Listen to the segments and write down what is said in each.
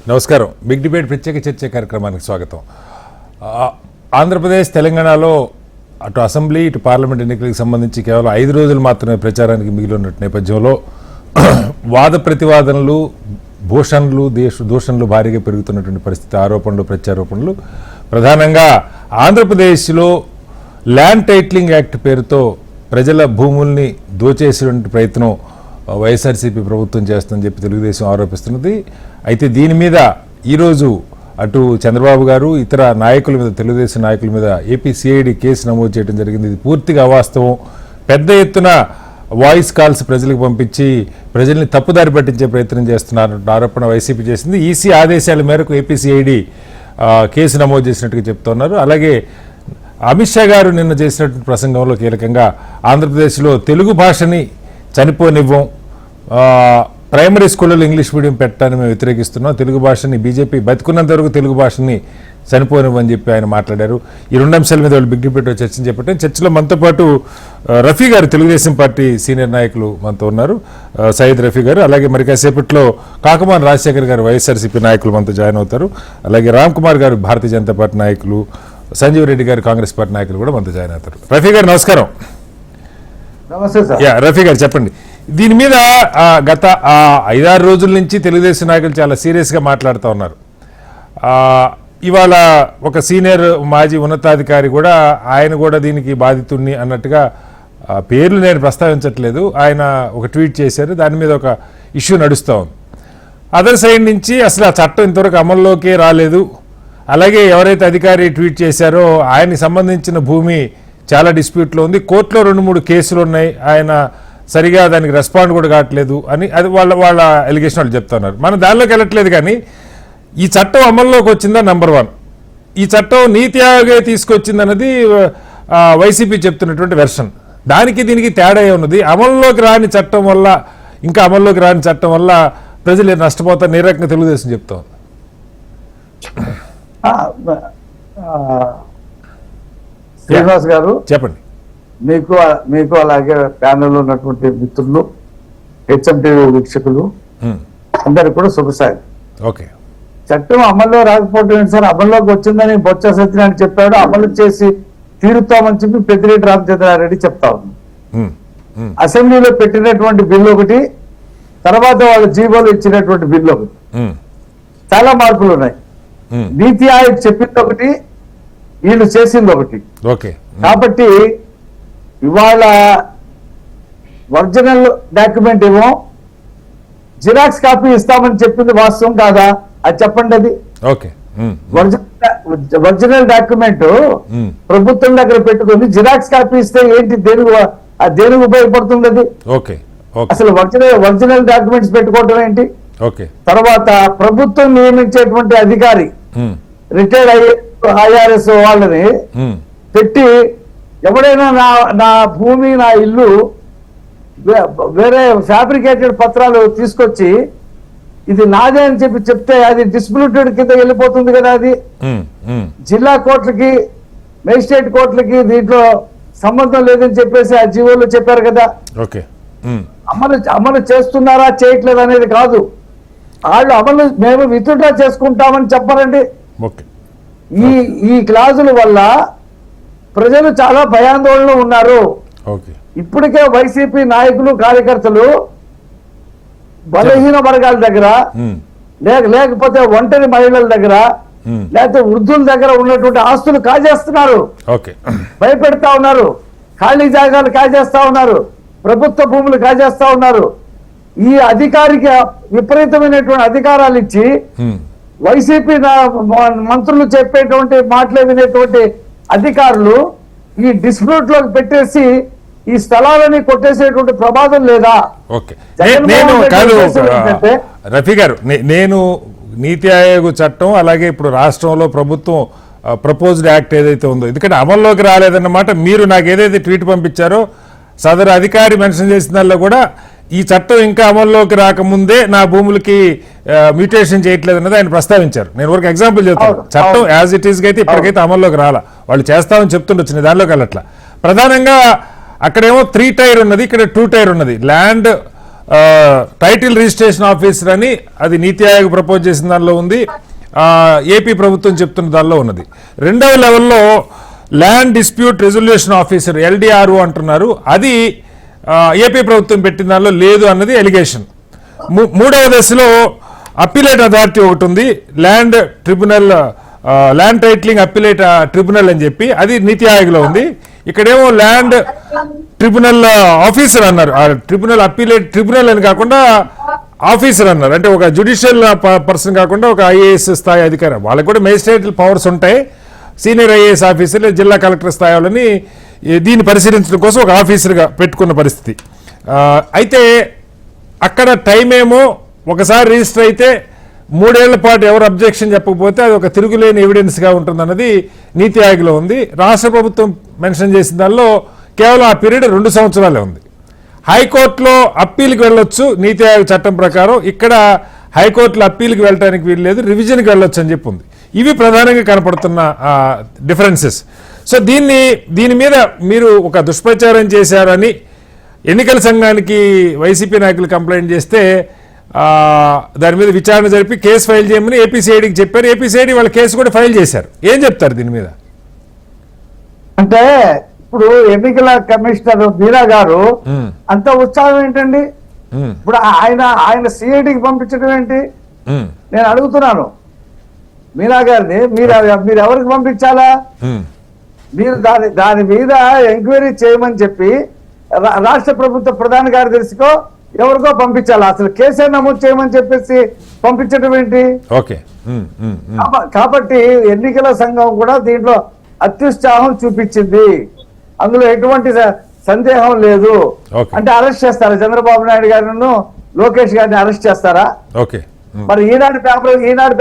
నమస్కారం. Big debate ప్రత్యేక చర్చ కార్యక్రమానికి స్వాగతం. ఆంధ్రప్రదేశ్ తెలంగాణలో అటు అసెంబ్లీ ఇటు పార్లమెంట్ ఎన్నికలకు సంబంధించి కేవలం 5 రోజులు మాత్రమే ప్రచారానికి మిగిలి ఉన్న నేపథ్యంలో వాద ప్రతివాదనలు, దూషణలు భారీగా పెరుగుతున్నటువంటి పరిస్థితి, ఆరోపణలు ప్రత్యారోపణలు. ప్రధానంగా ఆంధ్రప్రదేశ్లో ల్యాండ్ టైటిలింగ్ యాక్ట్ పేరుతో ప్రజల భూముల్ని దోచేసేటువంటి ప్రయత్నం వైఎస్ఆర్సీపీ ప్రభుత్వం చేస్తుందని చెప్పి తెలుగుదేశం ఆరోపిస్తున్నది. అయితే దీని మీద ఈరోజు అటు చంద్రబాబు గారు ఇతర నాయకుల మీద, తెలుగుదేశం నాయకుల మీద ఏపీసీఐడి కేసు నమోదు చేయడం జరిగింది. ఇది పూర్తిగా అవాస్తవం. పెద్ద ఎత్తున వాయిస్ కాల్స్ ప్రజలకు పంపించి ప్రజల్ని తప్పుదారి పట్టించే ప్రయత్నం చేస్తున్నారన్న ఆరోపణ వైసీపీ చేసింది. ఈసీ ఆదేశాల మేరకు ఏపీసీఐడి కేసు నమోదు చేసినట్టుగా చెప్తున్నారు. అలాగే అమిత్ షా గారు నిన్న చేసినటువంటి ప్రసంగంలో కీలకంగా ఆంధ్రప్రదేశ్లో తెలుగు భాషని చనిపోనివ్వం, ప్రైమరీ స్కూళ్ళలో ఇంగ్లీష్ మీడియం పెట్టాలని మేము వ్యతిరేకిస్తున్నాం, తెలుగు భాషని బీజేపీ బతికున్నంత వరకు తెలుగు భాషని చనిపోనివ్వని చెప్పి ఆయన మాట్లాడారు. ఈ 2 అంశాల మీద వాళ్ళు బిగ్ డిబేట్ చర్చను చెప్పారు. చర్చలో మనతో పాటు రఫీ గారు, తెలుగుదేశం పార్టీ సీనియర్ నాయకులు మనతో ఉన్నారు, సయ్యద్ రఫీ గారు. అలాగే మరి కాసేపట్లో కాకమాన్ రాజశేఖర్ గారు, వైఎస్ఆర్సీపీ నాయకులు మనతో జాయిన్ అవుతారు. అలాగే రామ్ కుమార్ గారు, భారతీయ జనతా పార్టీ నాయకులు, సంజీవ్ రెడ్డి గారు, కాంగ్రెస్ పార్టీ నాయకులు కూడా మనతో జాయిన్ అవుతారు. రఫీ గారు నమస్కారం. నమస్తే సార్. రఫీ గారు చెప్పండి, దీని మీద గత 5-6 రోజుల నుంచి తెలుగుదేశం నాయకులు చాలా సీరియస్గా మాట్లాడుతూ ఉన్నారు. ఇవాళ ఒక సీనియర్ మాజీ ఉన్నతాధికారి కూడా, ఆయన కూడా దీనికి బాధితుడిని అన్నట్టుగా, పేర్లు నేను ప్రస్తావించట్లేదు, ఆయన ఒక ట్వీట్ చేశారు. దాని మీద ఒక ఇష్యూ నడుస్తూ ఉంది. అదర్ సైడ్ నుంచి అసలు ఆ చట్టం ఇంతవరకు అమల్లోకే రాలేదు. అలాగే ఎవరైతే అధికారి ట్వీట్ చేశారో ఆయనకి సంబంధించిన భూమి చాలా డిస్ప్యూట్లో ఉంది, కోర్టులో 2-3 కేసులు ఉన్నాయి, ఆయన సరిగా దానికి రెస్పాండ్ కూడా కావట్లేదు అని అది వాళ్ళ ఎలిగేషన్ వాళ్ళు చెప్తున్నారు. మనం దానిలోకి వెళ్ళట్లేదు. కానీ ఈ చట్టం అమల్లోకి వచ్చిందా నెంబర్ 1, ఈ చట్టం నీతి ఆయోగే తీసుకొచ్చింది అన్నది వైసీపీ చెప్తున్నటువంటి వెర్షన్. దానికి దీనికి తేడా ఉన్నది. అమల్లోకి రాని చట్టం వల్ల, ఇంకా అమల్లోకి రాని చట్టం వల్ల ప్రజలు నష్టపోతారు, ఏ రకంగా తెలుగుదేశం చెప్తా ఉంది. శ్రీనివాస్ గారు చెప్పండి. మీకు అలాగే ప్యానెల్ ఉన్నటువంటి మిత్రులు, హెచ్ఎంటీవీ వీక్షకులు అందరికి కూడా శుభసాయి. ఓకే. చట్టం అమల్లో రాకపోవడం ఏంటి సార్? అమల్లోకి వచ్చిందని బొత్స సత్యనారాయణ చెప్పాడు, అమలు చేసి తీరుతామని చెప్పి పెద్దిరెడ్డి రామచంద్రారెడ్డి చెప్తా ఉన్నాం. అసెంబ్లీలో పెట్టినటువంటి బిల్లు ఒకటి, తర్వాత వాళ్ళు జీవోలు ఇచ్చినటువంటి బిల్లు ఒకటి, చాలా మార్పులు ఉన్నాయి. నీతి ఆయోగ్ చెప్పింది ఒకటి, వీళ్ళు చేసింది ఒకటి. ఓకే. కాబట్టి ఇవాళ ఒరిజినల్ డాక్యుమెంట్ ఏమో జిరాక్స్ కాపీ ఇస్తామని చెప్పింది వాస్తవం కాదా? అది చెప్పండి. అది ఓకే. ఒరిజినల్ డాక్యుమెంట్ ప్రభుత్వం దగ్గర పెట్టుకుని జిరాక్స్ కాపీ ఇస్తే ఏంటి, దేనికి ఉపయోగపడుతుంది అది? ఓకే. అసలు ఒరిజినల్ డాక్యుమెంట్స్ పెట్టుకోవడం ఏంటి? ఓకే. తర్వాత ప్రభుత్వం నియమించేటువంటి అధికారి, రిటైర్డ్ ఐఆర్ఎస్ వాళ్ళని పెట్టి ఎవడైనా నా భూమి, నా ఇల్లు వేరే ఫ్యాబ్రికేటెడ్ పత్రాలు తీసుకొచ్చి ఇది నాదే అని చెప్తే అది డిస్ప్యూటెడ్ కింద వెళ్ళిపోతుంది కదా. అది జిల్లా కోర్టులకి, మేజిస్ట్రేట్ కోర్టులకి దీంట్లో సంబంధం లేదని చెప్పేసి ఆ జీవోలో చెప్పారు కదా. ఓకే. అమలు చేస్తున్నారా చేయట్లేదు అనేది కాదు, వాళ్ళు మేము విత్డ్రా చేసుకుంటామని చెప్పారండి. ఈ క్లాజుల వల్ల ప్రజలు చాలా భయాందోళనలో ఉన్నారు. ఇప్పటికే వైసీపీ నాయకులు, కార్యకర్తలు బలహీన వర్గాల దగ్గర, లేకపోతే ఒంటరి మహిళల దగ్గర, లేకపోతే వృద్ధుల దగ్గర ఉన్నటువంటి ఆస్తులు కాజేస్తున్నారు, భయపెడతా ఉన్నారు, ఖాళీ జాగాలు కాజేస్తా ఉన్నారు, ప్రభుత్వ భూములు కాజేస్తా ఉన్నారు. ఈ అధికారికి విపరీతమైనటువంటి అధికారాలు ఇచ్చి వైసీపీ మంత్రులు చెప్పేటువంటి మాటలు వినేటువంటి అధికారులు ఈ డిస్ప్యూట్ లోకి పెట్టేసి ఈ స్థలాలని కొట్టేసేటువంటి ప్రమాదం లేదా? రఫీ గారు, నేను నీతి ఆయోగ్ చట్టం, అలాగే ఇప్పుడు రాష్ట్రంలో ప్రభుత్వం ప్రపోజ్డ్ యాక్ట్ ఏదైతే ఉందో, ఎందుకంటే అమల్లోకి రాలేదన్నమాట. మీరు నాకు ఏదైతే ట్వీట్ పంపించారో సదరు అధికారి మెన్షన్ చేసిన దానిలో కూడా ఈ చట్టం ఇంకా అమల్లోకి రాకముందే నా భూములకి మ్యూటేషన్ చేయట్లేదు అన్నది ఆయన ప్రస్తావించారు. నేను ఒక ఎగ్జాంపుల్ చెప్తాను. చట్టం యాజ్ ఇట్ ఈస్ అయితే ఇప్పటికైతే అమల్లోకి రాలా, వాళ్ళు చేస్తామని చెప్తుండొచ్చు, నేను దానిలోకి వెళ్ళట్లా. ప్రధానంగా అక్కడేమో 3 టైర్ ఉన్నది, ఇక్కడ 2 టైర్ ఉన్నది. ల్యాండ్ టైటిల్ రిజిస్ట్రేషన్ ఆఫీసర్ అని అది నీతి ఆయోగ్ ప్రపోజ్ చేసిన దానిలో ఉంది, ఏపీ ప్రభుత్వం చెప్తున్న దానిలో ఉన్నది. రెండవ లెవెల్లో land dispute resolution officer LDRO అంటున్నారు, అది ఏపీ ప్రభుత్వం పెట్టిన దానిలో లేదు అన్నది ఎలిగేషన్. మూడవ దశలో అప్పీలేట్ అథారిటీ ఒకటి ఉంది, land tribunal, land titling appellate tribunal అని చెప్పి, అది నీతి ఆయోగ్లో ఉంది. ఇక్కడేమో ల్యాండ్ ట్రిబ్యునల్ ఆఫీసర్ అన్నారు, ట్రిబ్యునల్ అప్పీలేట్ ట్రిబ్యునల్ అని కాకుండా ఆఫీసర్ అన్నారు. అంటే ఒక జ్యుడిషియల్ పర్సన్ కాకుండా ఒక IAS స్థాయి అధికారి, వాళ్ళకి కూడా మేజిస్ట్రేట్ పవర్స్ ఉంటాయి. సీనియర్ IAS ఆఫీసర్ జిల్లా కలెక్టర్ స్థాయి వాళ్ళని దీన్ని పరిశీలించడం కోసం ఒక ఆఫీసర్గా పెట్టుకున్న పరిస్థితి. అయితే అక్కడ టైం ఏమో ఒకసారి రిజిస్టర్ అయితే 3 ఏళ్ల పాటు ఎవరు అబ్జెక్షన్ చెప్పకపోతే అది ఒక తిరుగులేని ఎవిడెన్స్గా ఉంటుందన్నది నీతి ఆయోగ్లో ఉంది. రాష్ట్ర ప్రభుత్వం మెన్షన్ చేసిన దానిలో కేవలం ఆ పీరియడ్ 2 సంవత్సరాలే ఉంది. హైకోర్టులో అప్పీల్కి వెళ్ళొచ్చు నీతి ఆయోగ్ చట్టం ప్రకారం, ఇక్కడ హైకోర్టులో అప్పీల్కి వెళ్ళడానికి వీల్లేదు, రివిజన్కి వెళ్ళొచ్చు అని చెప్పి ఉంది. ఇవి ప్రధానంగా కనపడుతున్న డిఫరెన్సెస్. సో దీని మీద మీరు ఒక దుష్ప్రచారం చేశారని ఎన్నికల సంఘానికి వైసీపీ నాయకులు కంప్లైంట్ చేస్తే దాని మీద విచారణ జరిపి కేసు ఫైల్ చేయమని ఏపీసీఐడికి చెప్పారు. ఏపీసీఐడి వాళ్ళ కేసు కూడా ఫైల్ చేశారు. ఏం చెప్తారు దీని మీద? అంటే ఇప్పుడు ఎన్నికల కమిషనర్ మీరా గారు అంత ఉత్సాహం ఏంటండి? ఇప్పుడు ఆయన సిఐడికి పంపించడం ఏంటి? నేను అడుగుతున్నాను మీరా గారిని, మీరు ఎవరికి పంపించాలా? మీరు దాని మీద ఎంక్వైరీ చేయమని చెప్పి రాష్ట్ర ప్రభుత్వ ప్రధాన కార్యదర్శికో ఎవరికో పంపించాలా? అసలు కేసే నమోదు చేయమని చెప్పేసి పంపించడం ఏంటి? కాబట్టి ఎన్నికల సంఘం కూడా దీంట్లో అత్యుత్సాహం చూపించింది, అందులో ఎటువంటి సందేహం లేదు. అంటే అరెస్ట్ చేస్తారా చంద్రబాబు నాయుడు గారిను, లోకేష్ గారిని అరెస్ట్ చేస్తారా? మరి ఈనాడు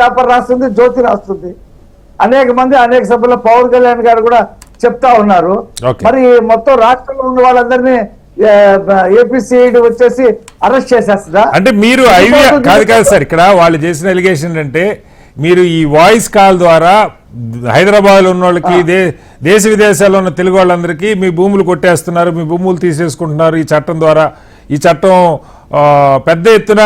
పేపర్ రాస్తుంది, జ్యోతి రాస్తుంది, అనేక మంది అనేక సభ్యుల పవన్ కళ్యాణ్ గారు కూడా చెప్తా ఉన్నారు. మరి మొత్తం రాష్ట్రంలో ఉన్న వాళ్ళందరినీ ఏపీసీఐడి వచ్చేసి అరెస్ట్ చేసేస్తుందా? అంటే మీరు ఐడియా కాదు సార్, ఇక్కడ వాళ్ళు చేసిన ఎలిగేషన్ అంటే మీరు ఈ వాయిస్ కాల్ ద్వారా హైదరాబాద్ లో ఉన్న వాళ్ళకి, దేశ విదేశాల్లో ఉన్న తెలుగు వాళ్ళందరికీ మీ భూములు కొట్టేస్తున్నారు, మీ భూములు తీసేసుకుంటున్నారు ఈ చట్టం ద్వారా, ఈ చట్టం పెద్ద ఎత్తున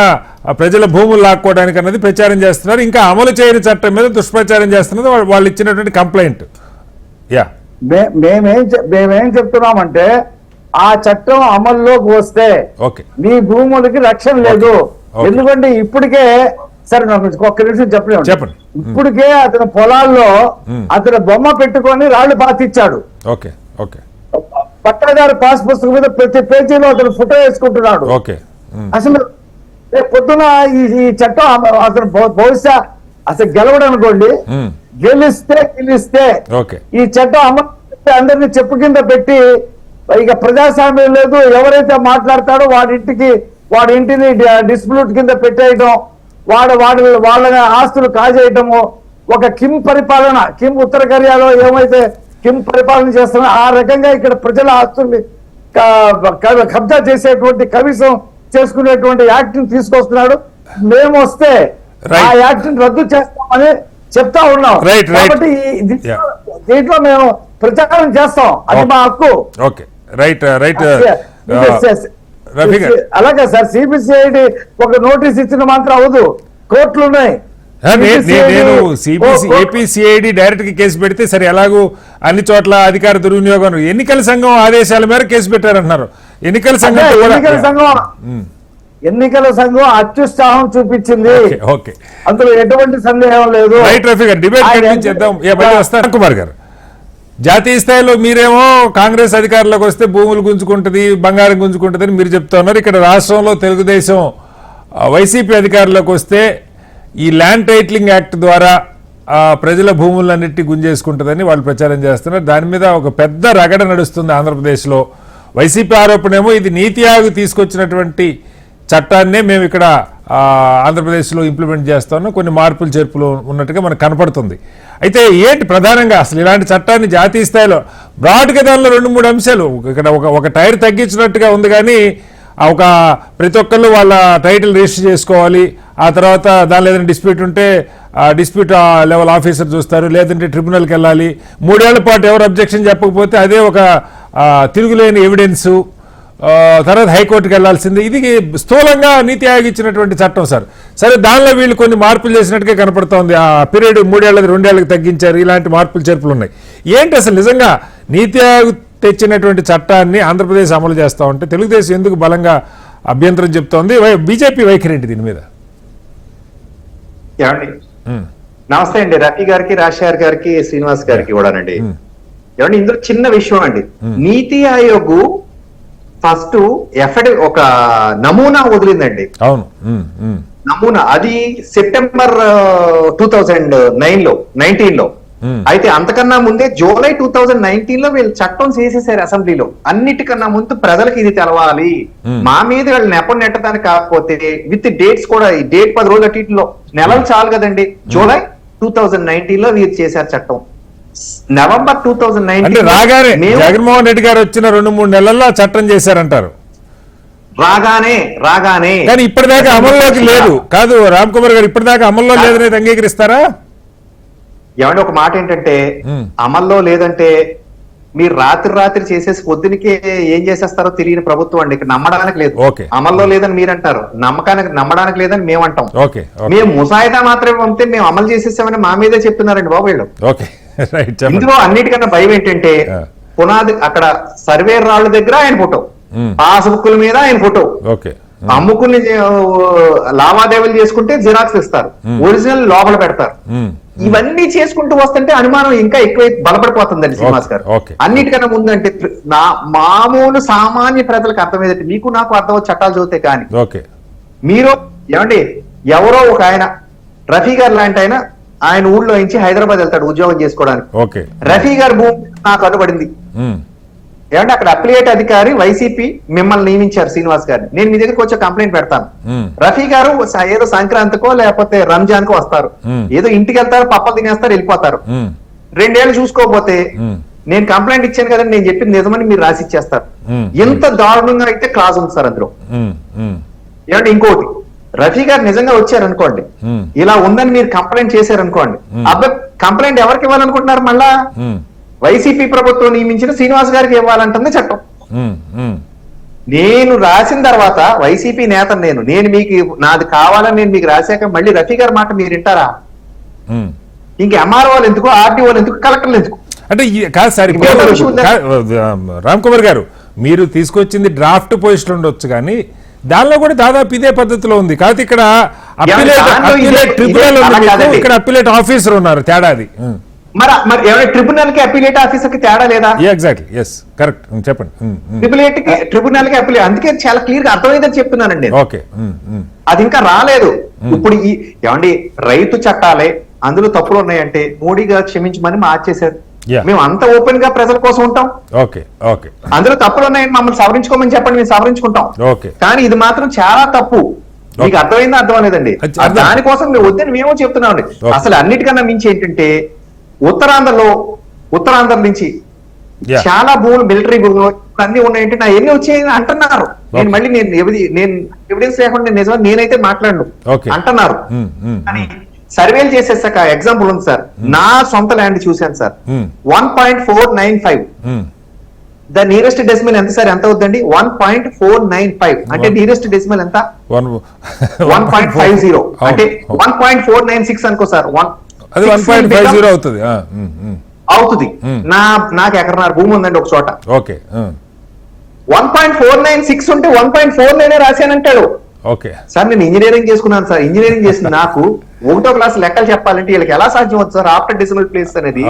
ప్రజల భూములు లాక్కోవడానికి అన్నది ప్రచారం చేస్తున్నారు, ఇంకా అమలు చేయని చట్టం మీద దుష్ప్రచారం చేస్తున్నది వాళ్ళు ఇచ్చినటువంటి కంప్లైంట్. మేమేం చెప్తున్నామంటే ఆ చట్టం అమల్లోకి వస్తే మీ భూములకి రక్షణ లేదు. ఎందుకంటే ఇప్పటికే సరే నాకు ఒక్క నిమిషం చెప్పండి. ఇప్పటికే అతని పొలాల్లో అతను బొమ్మ పెట్టుకొని రాళ్లు పాతిచ్చాడు. పట్టణగారి పాస్ పుస్తకం మీద ప్రతి పేజీలో అతను ఫోటో వేసుకుంటున్నాడు. అసలు పొద్దున ఈ చట్టం అతను బహుశా అసలు గెలవడం అనుకోండి, గెలిస్తే ఈ చట్టం అమలు అందరినీ చెప్పు కింద పెట్టి ఇక ప్రజాస్వామ్యం లేదు, ఎవరైతే మాట్లాడతాడో వాడి ఇంటిని డిస్ప్యూట్ కింద పెట్టేయటం, వాళ్ళ ఆస్తులు కాజేయటము, ఒక కిమ్ పరిపాలన, కిమ్ ఉత్తర కొరియాలో ఏమైతే కిమ్ పరిపాలన చేస్తున్నా ఆ రకంగా ఇక్కడ ప్రజల ఆస్తుల్ని కబ్జా చేసేటువంటి కమిషన్ చేసుకునేటువంటి యాక్ట్ ని తీసుకొస్తున్నాడు. మేము వస్తే ఆ యాక్ట్ ని రద్దు చేస్తామని చెప్తా ఉన్నాం. కాబట్టి దీంట్లో మేము ప్రచారం చేస్తాం, అది మా హక్కు. అలాగే సార్, సిబిసిఐడి ఒక నోటీస్ ఇచ్చిన మాత్రం అవదు, కోర్టులు ఉన్నాయి. నేను ఏపీసీఐడి డైరెక్ట్ గా కేసు పెడితే సరే, ఎలాగూ అన్ని చోట్ల అధికార దుర్వినియోగం, ఎన్నికల సంఘం ఆదేశాల మేరకు కేసు పెట్టారంటున్నారు. ఎన్నికల సంఘం అత్యుత్సాహం చూపించింది, అందులో ఎటువంటి సందేహం లేదు. కుమార్ గారు, జాతీయ స్థాయిలో మీరేమో కాంగ్రెస్ అధికారంలోకి వస్తే భూములు గుంజుకుంటుంది, బంగారం గుంజుకుంటుంది అని మీరు చెప్తా ఉన్నారు. ఇక్కడ రాష్ట్రంలో తెలుగుదేశం వైసీపీ అధికారంలోకి వస్తే ఈ ల్యాండ్ టైటిలింగ్ యాక్ట్ ద్వారా ప్రజల భూములన్నిటి గుంజేసుకుంటుందని వాళ్ళు ప్రచారం చేస్తున్నారు. దాని మీద ఒక పెద్ద రగడ నడుస్తుంది ఆంధ్రప్రదేశ్లో. వైసీపీ ఆరోపణేమో ఇది నీతి ఆయోగ్ తీసుకొచ్చినటువంటి చట్టాన్నే మేము ఇక్కడ ఆంధ్రప్రదేశ్లో ఇంప్లిమెంట్ చేస్తామని కొన్ని మార్పులు చేర్పులు ఉన్నట్టుగా మనకు కనపడుతుంది. అయితే ఏంటి ప్రధానంగా అసలు ఇలాంటి చట్టాన్ని జాతీయ స్థాయిలో బ్రాడ్గా దానిలో 2-3 అంశాలు, ఇక్కడ ఒక టైర్ తగ్గించినట్టుగా ఉంది, కానీ ప్రతి ఒక్కళ్ళు వాళ్ళ టైటిల్ రిజిస్టర్ చేసుకోవాలి, ఆ తర్వాత దానిలో ఏదైనా డిస్ప్యూట్ ఉంటే డిస్ప్యూట్ లెవెల్ ఆఫీసర్ చూస్తారు, లేదంటే ట్రిబ్యునల్కి వెళ్ళాలి. 3 ఏళ్ల పాటు ఎవరు అబ్జెక్షన్ చెప్పకపోతే అదే ఒక తిరుగులేని ఎవిడెన్సు. తర్వాత హైకోర్టుకి వెళ్లాల్సింది. ఇది స్థూలంగా నీతి ఆయోగ్ ఇచ్చినటువంటి చట్టం సార్. సరే, దానిలో వీళ్ళు కొన్ని మార్పులు చేసినట్టుగా కనపడుతోంది. ఆ పీరియడ్ 3 ఏళ్ళది 2 ఏళ్ళకి తగ్గించారు. ఇలాంటి మార్పులు చేర్పులు ఉన్నాయి. ఏంటి అసలు నిజంగా నీతి ఆయోగ్ తెచ్చినటువంటి చట్టాన్ని ఆంధ్రప్రదేశ్ అమలు చేస్తా ఉంటే తెలుగుదేశం ఎందుకు బలంగా అభ్యంతరం చెప్తోంది? బీజేపీ వైఖరి ఏంటి దీని మీద? నమస్తే అండి, రఫీ గారికి, రాజశేఖర్ గారికి, శ్రీనివాస్ గారికి కూడానండి. ఏమండి, ఇందులో చిన్న విషయం అండి. నీతి ఆయోగ్ ఫస్ట్ ఒక నమూనా వదిలిందండి. అవును, నమూనా అది సెప్టెంబర్ 2019 లో. అయితే అంతకన్నా ముందే జూలై 2019 లో వీళ్ళు చట్టం చేసేసారు అసెంబ్లీలో. అన్నిటికన్నా ముందు ప్రజలకు ఇది తెలవాలి, మా మీద వీళ్ళు నెపం నెట్టడానికి కాకపోతే విత్ డేట్స్ కూడా, ఈ డేట్ 10 రోజుల అటీలో నెలలు చాలు కదండి. జూలై 2019 లో వీరు చేశారు చట్టం. నవంబర్ 2019 రాగానే జగన్మోహన్ రెడ్డి గారు వచ్చిన 2-3 నెలల్లో చట్టం చేశారంటారు. రాగానే కానీ ఇప్పటిదాకా అమల్లోకి లేదు కాదు. రామ్ కుమార్ గారు ఇప్పటిదాకా అమల్లో లేదనేది అంగీకరిస్తారా? ఏమంటే ఒక మాట ఏంటంటే, అమల్లో లేదంటే మీరు రాత్రి చేసేసి పొద్దునికే ఏం చేసేస్తారో తెలియని ప్రభుత్వం అండి. ఇక్కడ నమ్మడానికి లేదు. అమల్లో లేదని మీరు అంటారు, నమ్మడానికి లేదని మేము అంటాం. మేము ముసాయిదా మాత్రమే పంపితే మేము అమలు చేసేసామని మా మీదే చెప్తున్నారండి బాబు వీళ్ళు. ఇందులో అన్నిటికన్నా భయం ఏంటంటే, పునాది అక్కడ సర్వే రాళ్ళ దగ్గర ఆయన ఫోటో, పాస్బుక్ల మీద ఆయన ఫోటో, అమ్ముకుని లావాదేవీలు చేసుకుంటే జిరాక్స్ ఇస్తారు, ఒరిజినల్ లోపల పెడతారు. ఇవన్నీ చేసుకుంటూ వస్తుంటే అనుమానం ఇంకా ఎక్కువ బలపడిపోతుందండి శ్రీనివాస్ గారు. అన్నిటికన్నా ముందంటే మామూలు సామాన్య ప్రజలకు అర్థమయ్యేది, మీకు నాకు అర్థం చట్టాలు చదివితే కానీ. మీరు ఏమండి, ఎవరో ఒక ఆయన రఫీ గారు లాంటి ఆయన ఊళ్ళో నుంచి హైదరాబాద్ వెళ్తాడు ఉద్యోగం చేసుకోవడానికి. రఫీ గారి భూమి నాకు అనుబడింది. ఏమంటే అక్కడ అప్లియేట్ అధికారి వైసీపీ మిమ్మల్ని నియమించారు శ్రీనివాస్ గారిని. నేను మీ దగ్గరకు వచ్చి కంప్లైంట్ పెడతాను. రఫీ గారు ఏదో సంక్రాంతికో లేకపోతే రంజాన్ కో వస్తారు, ఏదో ఇంటికి వెళ్తారు, పప్పలు తినేస్తారు, వెళ్ళిపోతారు. 2 ఏళ్ళు చూసుకోకపోతే నేను కంప్లైంట్ ఇచ్చాను కదండి, నేను చెప్పింది నిజమని మీరు రాసి ఇచ్చేస్తారు. ఎంత దారుణంగా అయితే క్లాస్ ఉంది సార్ అందులో. ఏమంటే ఇంకోటి, రఫీ గారు నిజంగా వచ్చారనుకోండి, ఇలా ఉందని మీరు కంప్లైంట్ చేశారనుకోండి, అబ్బాయి కంప్లైంట్ ఎవరికి ఇవ్వాలనుకుంటున్నారు? మళ్ళా వైసీపీ ప్రభుత్వం నియమించిన శ్రీనివాస్ గారికి ఇవ్వాలంటుంది చట్టం. నేను రాసిన తర్వాత వైసీపీ నేత నేను మీకు నాది కావాలని నేను మీకు రాశాక మళ్ళీ రఫీ గారి మాట మీరు వింటారా? ఇంక ఎంఆర్ఓలు ఎందుకు, ఆర్టీఓలు ఎందుకు, కలెక్టర్లు ఎందుకు? అంటే కాదు సార్, రామ్ కుమార్ గారు మీరు తీసుకొచ్చింది డ్రాఫ్ట్ పొజిషన్ ఉండొచ్చు, కానీ దానిలో కూడా దాదాపు ఇదే పద్ధతిలో ఉంది. కాదు ఇక్కడ అప్పిలేట్ ట్రిబ్యునల్ ఉంది, ఇక్కడ అప్పిలేట్ ఆఫీసర్ ఉన్నారు, తేడా అది. మరి ట్రిబ్యునల్ కి అప్పిలేట్ ఆఫీసర్ కి తేడా లేదా? ఎగ్జాక్ట్లీ, ఎస్, కరెక్ట్, చెప్పండి. ట్రిబ్యునల్ కి అప్పిలేట్, అందుకే చాలా క్లియర్ గా అర్థమైందని చెప్తున్నానండి. అది ఇంకా రాలేదు. ఇప్పుడు ఏమండి, రైతు చట్టాలే అందులో తప్పులు ఉన్నాయంటే మోడీ గారు క్షమించమని మార్చేశారు. మేము అంత ఓపెన్ గా ప్రజల కోసం ఉంటాం. అందులో తప్పులు ఉన్నాయని మమ్మల్ని సవరించుకోమని చెప్పండి, మేము సవరించుకుంటాం. కానీ ఇది మాత్రం చాలా తప్పు. మీకు అర్థమైందా, అర్థం లేదండి. దానికోసం మేము వద్దని మేము చెప్తున్నామండి. అసలు అన్నిటికన్నా మించి ఏంటంటే, ఉత్తరాంధ్ర నుంచి చాలా భూములు, మిలిటరీ భూములు అన్ని ఉన్నాయంటే నా ఎన్ని వచ్చాయని అంటున్నారు. నేను మళ్ళీ నేను ఎవిడెన్స్ లేకుండా నిజమని నేనైతే మాట్లాడను అంటున్నారు. కానీ సర్వేలు చేసేసాక ఎగ్జాంపుల్ ఉంది సార్, నా సొంత ల్యాండ్ చూశాను సార్, 1.495. ద నియరెస్ట్ డెసిమల్ ఎంత సార్? ఎంత అవుతుందండి? 1.495. అంటే నియరెస్ట్ డెసిమల్ ఎంత? 1.50. అంటే 1.496 అనుకో సార్. అది 1.50 అవుతుంది. నాకు ఎకరన్నర భూమి ఉందండి ఒక చోట. 1.496 ఉంటే 1.49 రాశానంటాడు. సార్ నేను ఇంజనీరింగ్ చేసుకున్నాను సార్. ఇంజనీరింగ్ చేసిన నాకు 1వ క్లాస్ లెక్కలు చెప్పాలంటే వీళ్ళకి ఎలా సాధ్యం అవుతుంది సార్? ఆఫ్టర్ డెసిమల్ ప్లేస్ అనేది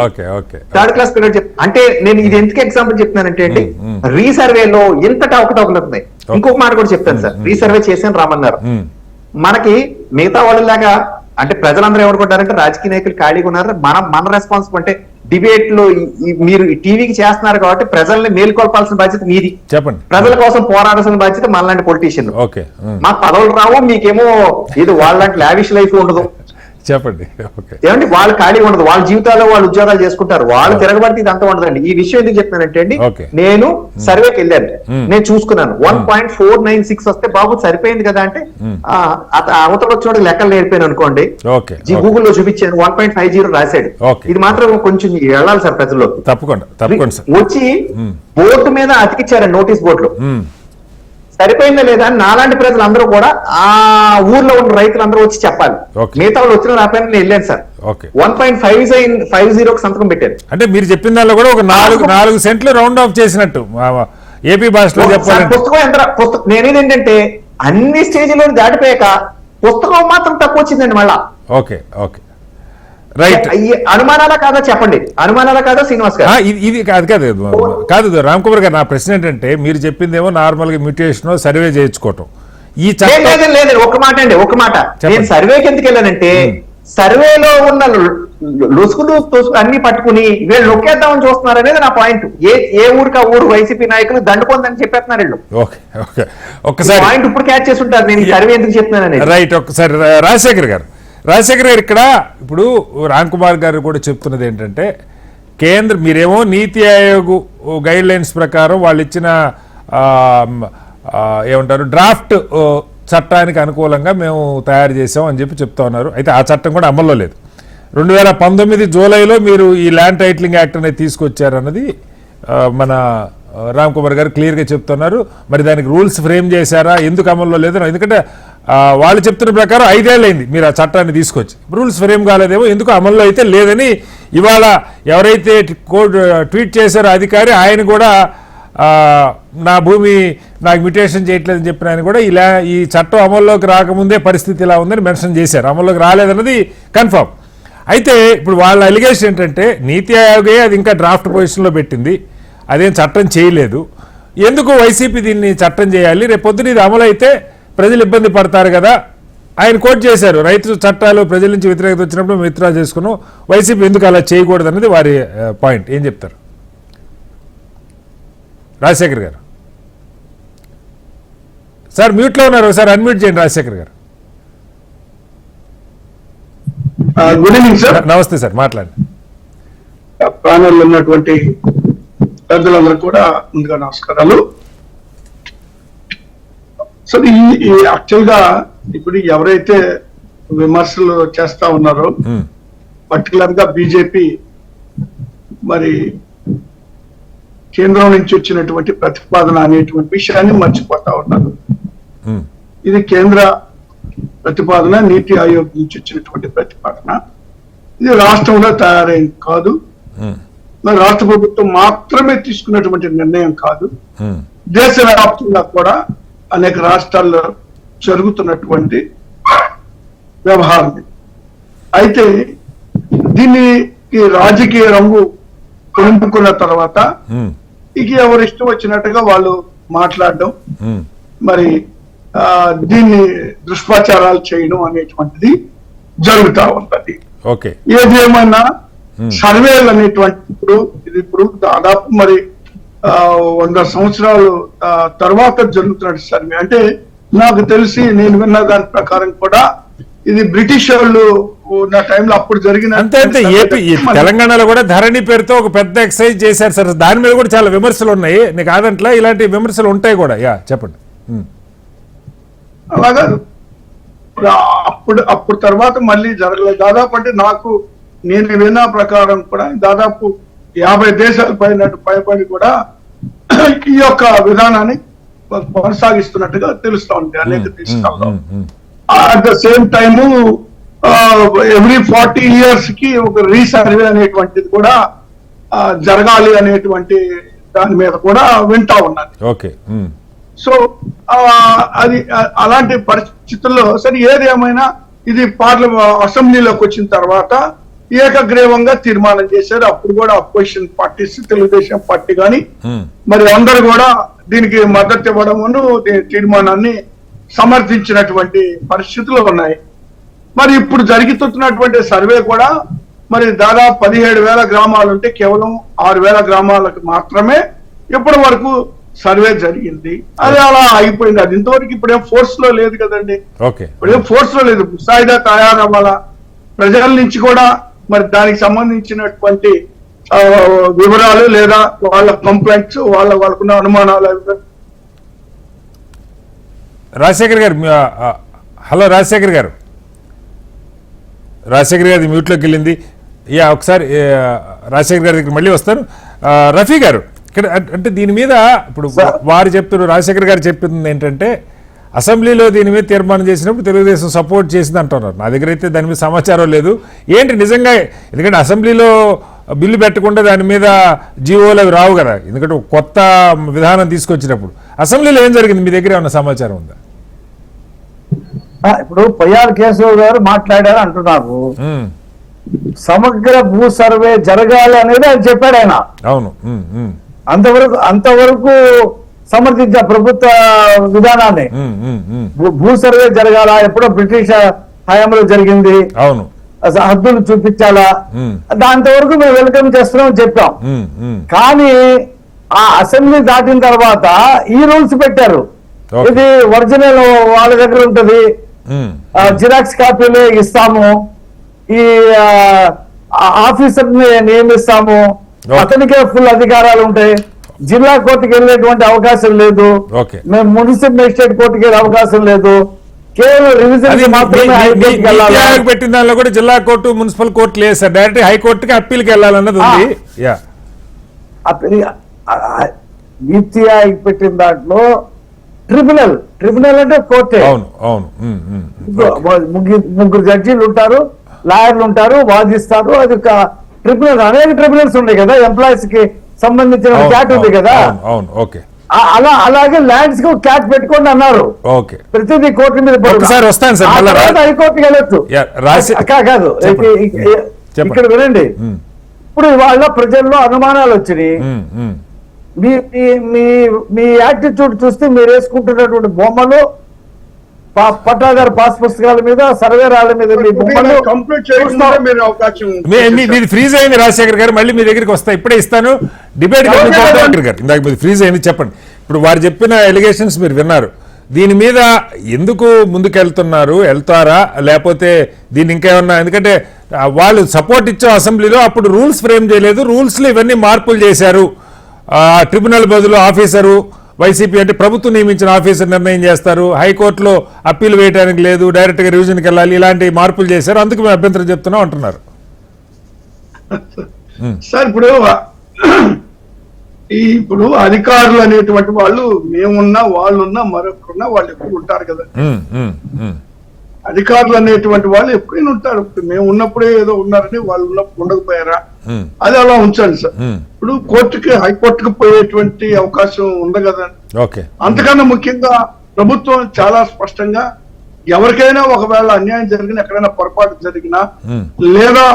3rd క్లాస్ పీరియడ్ అంటే నేను ఇది ఎందుకు ఎగ్జాంపుల్ చెప్తున్నానంటే అండి, రీసర్వేలో ఎంత టవకటవకలు ఉన్నాయి. ఇంకొక మాట కూడా చెప్తాను సార్, రీసర్వే చేసాను రామన్నారు. మనకి మిగతా వాళ్ళలాగా అంటే ప్రజలందరూ ఏమనుకుంటారంటే రాజకీయ నాయకులు ఖాళీగా ఉన్నారు, మన రెస్పాన్సిబుల్ అంటే డిబేట్ లో మీరు టీవీకి చేస్తున్నారు కాబట్టి ప్రజల్ని మేల్కొల్పాల్సిన బాధ్యత మీది. చెప్పండి. ప్రజల కోసం పోరాడాల్సిన బాధ్యత మనలాంటి పొలిటీషియన్. మా పదవులు రావు, మీకేమో ఇది వాళ్ళంటి లావిష్ లైఫ్ ఉండదు. చెప్పండి. ఏమండి, వాళ్ళు ఖాళీ ఉండదు, వాళ్ళ జీవితాల్లో వాళ్ళు ఉద్యోగాలు చేసుకుంటారు, వాళ్ళు తిరగబడితే ఇదంతా ఉండదండి. ఈ విషయం ఎందుకు చెప్తున్నానంటే అండి, నేను సర్వేకి వెళ్ళాను, నేను చూసుకున్నాను 1.496 వస్తే బాబు సరిపోయింది కదా అంటే, అవతల వచ్చిన లెక్కలు నేర్పాను అనుకోండి, గూగుల్లో చూపించాను 1.50 రాశాడు. ఇది మాత్రం కొంచెం వెళ్ళాలి సార్ ప్రజల్లో. తప్పకుండా వచ్చి బోర్డు మీద అతికిచ్చారు, నోటీస్ బోర్డులో సరిపోయిందా లేదా అని నాలాంటి ప్రజలందరూ కూడా ఆ ఊర్లో ఉన్న రైతులందరూ వచ్చి చెప్పాలి. Okay. మిగతా వాళ్ళు వచ్చిన నా పైన నేను వెళ్ళాను సార్. ఓకే 1.50 సంతకం పెట్టారు. అంటే మీరు చెప్పిన దానిలో కూడా ఒక 4 సెంట్లు రౌండ్ ఆఫ్ చేసినట్టు ఏపీ భాషలో చెప్పాలంటే. పుస్తకం పుస్తకం నేనేది ఏంటంటే అన్ని స్టేజ్లో దాటిపోయాక పుస్తకం మాత్రం తక్కువ వచ్చిందండి మళ్ళా. Okay okay right. అనుమానాలా కాదా చెప్పండి, అనుమానాలా కాదా శ్రీనివాస్ గారు? ఇది కాదు రామ్ కుమార్ గారు, నా ప్రశ్న ఏంటంటే మీరు చెప్పిందేమో నార్మల్ గా మ్యూటేషన్ సర్వే చేయించుకోవటం. ఈ లేదు ఒక మాట అండి, ఒక మాట. నేను సర్వేకి ఎందుకు వెళ్ళానంటే సర్వేలో ఉన్న లుసుకులు అన్ని పట్టుకుని వీళ్ళు నొక్కేద్దామని చూస్తున్నారు అనేది నా పాయింట్. ఏ ఊరికి ఆ ఊరు వైసీపీ నాయకులు దండుకోందని చెప్పేస్తున్నారు వీళ్ళు. ఒక్కసారి పాయింట్ ఇప్పుడు క్యాచ్ చేసి ఉంటారు నేను సర్వే ఎందుకు చెప్తున్నానని. రైట్. ఒక్కసారి రాజశేఖర్ గారు ఇక్కడ ఇప్పుడు రామ్ కుమార్ గారు కూడా చెప్తున్నది ఏంటంటే కేంద్ర మీరేమో నీతి ఆయోగ్ గైడ్ లైన్స్ ప్రకారం వాళ్ళు ఇచ్చిన ఏమంటారు డ్రాఫ్ట్ చట్టానికి అనుకూలంగా మేము తయారు చేసాం అని చెప్పి చెప్తా ఉన్నారు. అయితే ఆ చట్టం కూడా అమల్లో లేదు. 2019 జూలైలో మీరు ఈ ల్యాండ్ టైటిలింగ్ యాక్ట్ అనేది తీసుకొచ్చారన్నది మన రామ్ కుమార్ గారు క్లియర్గా చెప్తున్నారు. మరి దానికి రూల్స్ ఫ్రేమ్ చేశారా, ఎందుకు అమల్లో లేదు? ఎందుకంటే వాళ్ళు చెప్తున్న ప్రకారం 5 ఏళ్ళు అయింది మీరు ఆ చట్టాన్ని తీసుకొచ్చి, రూల్స్ ఫ్రేమ్ కాలేదేమో, ఎందుకు అమల్లో అయితే లేదని ఇవాళ ఎవరైతే ట్వీట్ చేశారో అధికారి ఆయన కూడా నా భూమి నాకు మ్యూటేషన్ చేయట్లేదని చెప్పిన ఆయన కూడా ఈ చట్టం అమల్లోకి రాకముందే పరిస్థితి ఇలా ఉందని మెన్షన్ చేశారు. అమల్లోకి రాలేదన్నది కన్ఫర్మ్. అయితే ఇప్పుడు వాళ్ళ అలిగేషన్ ఏంటంటే నీతి ఆయోగే అది ఇంకా డ్రాఫ్ట్ పొజిషన్లో పెట్టింది, అదేం చట్టం చేయలేదు, ఎందుకు వైసీపీ దీన్ని చట్టం చేయాలి, రేపొద్దున ఇది అమలు అయితే ప్రజలు ఇబ్బంది పడతారు కదా. ఆయన కోట్ చేశారు, రైతు చట్టాలు ప్రజల నుంచి వ్యతిరేకత వచ్చినప్పుడు మేము విత్డ్రా చేసుకున్నాం, వైసీపీ ఎందుకు అలా చేయకూడదు అనేది వారి పాయింట్. ఏం చెప్తారు రాజశేఖర్ గారు? సార్ మ్యూట్లో ఉన్నారు, ఒకసారి అన్మ్యూట్ చేయండి రాజశేఖర్ గారు. Good evening sir. నమస్తే సార్, మాట్లాడండి. ప్యానెల్ ఉన్నటువంటి పెద్దలందరూ కూడా ముందుగా నమస్కారాలు. సో ఈ యాక్చువల్ గా ఇప్పుడు ఎవరైతే విమర్శలు చేస్తా ఉన్నారో పర్టికులర్ గా బీజేపీ మరి కేంద్రం నుంచి వచ్చినటువంటి ప్రతిపాదన అనేటువంటి విషయాన్ని మర్చిపోతా ఉన్నారు. ఇది కేంద్ర ప్రతిపాదన, నీతి ఆయోగ్ నుంచి వచ్చినటువంటి ప్రతిపాదన. ఇది రాష్ట్రంలో తయారైంది కాదు, మరి రాష్ట్ర ప్రభుత్వం మాత్రమే తీసుకున్నటువంటి నిర్ణయం కాదు, దేశవ్యాప్తంగా కూడా అనేక రాష్ట్రాల్లో జరుగుతున్నటువంటి వ్యవహారం. అయితే దీనికి రాజకీయ రంగు కొనుక్కున్న తర్వాత ఇక ఎవరు ఇష్టం వచ్చినట్టుగా వాళ్ళు మాట్లాడడం, మరి దీన్ని దుష్ప్రచారాలు చేయడం అనేటువంటిది జరుగుతూ ఉంటది. ఏది ఏమైనా సర్వేలు అనేటువంటి ఇప్పుడు దాదాపు మరి 100 సంవత్సరాలు తర్వాత జరుగుతున్న సర్వే. అంటే నాకు తెలిసి నేను విన్న దాని ప్రకారం కూడా ఇది బ్రిటిష్ వాళ్ళు ఉన్న టైంలో అప్పుడు జరిగిన ఏపీ తెలంగాణలో కూడా ధరణి పేరుతో ఒక పెద్ద ఎక్సర్సైజ్ చేశారు సార్. దాని మీద కూడా చాలా విమర్శలు ఉన్నాయి, నీకు కాదంట్లా ఇలాంటి విమర్శలు ఉంటాయి కూడా. చెప్పండి. అలాగా అప్పుడు తర్వాత మళ్ళీ జరగలేదు. దాదాపు అంటే నేను విన్న ప్రకారం కూడా దాదాపు 50 దేశాలు పైబడి కూడా ఈ యొక్క విధానాన్ని కొనసాగిస్తున్నట్టుగా తెలుస్తా ఉంది అనేక దేశాల్లో. At the same time every 40 years కి ఒక రీసర్వే అనేటువంటిది కూడా జరగాలి అనేటువంటి దాని మీద కూడా వింటా ఉన్నది. సో అది అలాంటి పరిస్థితుల్లో సరే ఏది ఏమైనా ఇది అసెంబ్లీలోకి వచ్చిన తర్వాత ఏకగ్రీవంగా తీర్మానం చేశారు. అప్పుడు కూడా అపోజిషన్ పార్టీస్, తెలుగుదేశం పార్టీ కానీ మరి అందరు కూడా దీనికి మద్దతు ఇవ్వడమును తీర్మానాన్ని సమర్థించినటువంటి పరిస్థితులు ఉన్నాయి. మరి ఇప్పుడు జరుగుతున్నటువంటి సర్వే కూడా మరి దాదాపు 17,000 గ్రామాలు ఉంటే కేవలం 6,000 గ్రామాలకు మాత్రమే ఇప్పటి వరకు సర్వే జరిగింది. అది అలా అయిపోయింది. అది ఇంతవరకు ఇప్పుడేం ఫోర్స్ లో లేదు కదండి, ఇప్పుడేం ఫోర్స్ లో లేదు. ముసాయిదా తయారవ్వాలా, ప్రజల నుంచి కూడా మరి దానికి సంబంధించినటువంటి వివరాలు లేదా వాళ్ళ కంప్లైంట్స్ వాళ్ళకున్న అనుమానాలు. రాజశేఖర్ గారు, హలో రాజశేఖర్ గారు మ్యూట్లోకి వెళ్ళింది. ఒకసారి రాజశేఖర్ గారి దగ్గర మళ్ళీ వస్తారు. రఫీ గారు, ఇక్కడ అంటే దీని మీద ఇప్పుడు వారు చెప్తున్నారు, రాజశేఖర్ గారు చెప్తుంది ఏంటంటే అసెంబ్లీలో దీని మీద తీర్మానం చేసినప్పుడు తెలుగుదేశం సపోర్ట్ చేసింది అంటున్నారు. నా దగ్గర అయితే దాని మీద సమాచారం లేదు. ఏంటి నిజంగా, ఎందుకంటే అసెంబ్లీలో బిల్లు పెట్టకుండా దాని మీద జీవోలు అవి రావు కదా, ఎందుకంటే కొత్త విధానం తీసుకొచ్చినప్పుడు అసెంబ్లీలో ఏం జరిగింది మీ దగ్గర ఏమన్నా సమాచారం ఉందా? ఇప్పుడు పయ్యాల కేశవ్ గారు మాట్లాడారు అంటున్నారు. సమగ్ర భూ సర్వే జరగాలి అనేది ఆయన చెప్పాడు. ఆయన అవును అంతవరకు సమర్థించే ప్రభుత్వ విధానాన్ని. భూ సర్వే జరగాల, ఎప్పుడో బ్రిటిష్ హయాంలో జరిగింది, అవును హద్దులు చూపించాలా, దాంతవరకు మేము వెల్కమ్ చేస్తున్నాం చెప్పాం. కానీ ఆ అసెంబ్లీ దాటిన తర్వాత ఈ రూల్స్ పెట్టారు. ఇది ఒరిజినల్ వాళ్ళ దగ్గర ఉంటది, జిరాక్స్ కాపీలే ఇస్తాము, ఈ ఆఫీసర్ ని నియమిస్తాము, అతనికే ఫుల్ అధికారాలు ఉంటాయి, జిల్లా కోర్టుకి వెళ్ళేటువంటి అవకాశం లేదు, మేము మున్సిపల్ మేజిస్ట్రేట్ కోర్టుకి వెళ్ళే అవకాశం లేదు, కేవలం రివిజన్ మాత్రమే హైకోర్టుకి వెళ్ళాలి. పెట్టిన దానిలో కూడా జిల్లా కోర్టు మున్సిపల్ కోర్టు లేదు సార్, డైరెక్ట్ హైకోర్టుకి అప్పీల్కి వెళ్ళాలన్నది ఉంది. నీతి ఆయోగ్ పెట్టిన దాంట్లో ట్రిబ్యునల్ అంటే కోర్టే. అవును అవును ముగ్గురు జడ్జీలు ఉంటారు, లాయర్లు ఉంటారు, వాదిస్తారు. అది ఒక ట్రిబ్యునల్. అనేక ట్రిబ్యునల్స్ ఉన్నాయి కదా, ఎంప్లాయీస్ కి సంబంధించిన క్యాట్ ఉంది కదా. అవును ఓకే. అలాగే ల్యాండ్స్ కు క్యాట్ పెట్టుకోండి అన్నారు. ఓకే, ప్రతిదీ కోర్టు మీద ఒకసారి వస్తాను సార్, హైకోర్టుకి వెళ్ళొచ్చు. కాదు ఇక్కడ వినండి, ఇప్పుడు ఇవాళ ప్రజల్లో అనుమానాలు వచ్చినాయి. మీ యాటిట్యూడ్ చూస్తే మీరు వేసుకుంటున్నటువంటి బొమ్మలు, పట్టాదారు పాస్ పుస్తకాల మీద, సర్వేరాల మీద మీ బొమ్మలు మీది ఫ్రీజ్ అయింది. రాజశేఖర్ గారు మళ్ళీ మీ దగ్గరికి వస్తా, ఇప్పుడే ఇస్తాను. డిబేట్ గారు ఇందాక మీది ఫ్రీజ్ అయింది, చెప్పండి. ఇప్పుడు వారు చెప్పిన ఎలిగేషన్స్ మీరు విన్నారు. దీని మీద ఎందుకు ముందుకెళ్తున్నారు, వెళ్తారా లేకపోతే దీన్ని ఇంకేమన్నా, ఎందుకంటే వాళ్ళు సపోర్ట్ ఇచ్చే అసెంబ్లీలో అప్పుడు రూల్స్ ఫ్రేమ్ చేయలేదు, రూల్స్లో ఇవన్నీ మార్పులు చేశారు. ట్రిబ్యునల్ బదులు ఆఫీసరు, వైసీపీ అంటే ప్రభుత్వం నియమించిన ఆఫీసర్ నిర్ణయం చేస్తారు, హైకోర్టులో అప్పీల్ వేయడానికి లేదు, డైరెక్ట్గా రివిజన్కి వెళ్ళాలి, ఇలాంటి మార్పులు చేశారు, అందుకు మేము అభ్యంతరం చెప్తున్నాం అంటున్నారు. సార్ ఇప్పుడు అధికారులు అనేటువంటి వాళ్ళు మేమున్నా వాళ్ళున్నా మరొకరున్నా వాళ్ళు ఎప్పుడు ఉంటారు కదా. అధికారులు అనేటువంటి వాళ్ళు ఎప్పుడైనా ఉంటారు. మేము ఉన్నప్పుడే ఏదో ఉన్నారని వాళ్ళు ఉన్నప్పుడు ఉండకపోయారా, అది అలా ఉంచండి సార్. ఇప్పుడు కోర్టుకి హైకోర్టుకు పోయేటువంటి అవకాశం ఉంది కదా. అంతకన్నా ముఖ్యంగా ప్రభుత్వం చాలా స్పష్టంగా ఎవరికైనా ఒకవేళ అన్యాయం జరిగిన, ఎక్కడైనా పొరపాటు జరిగినా, లేదా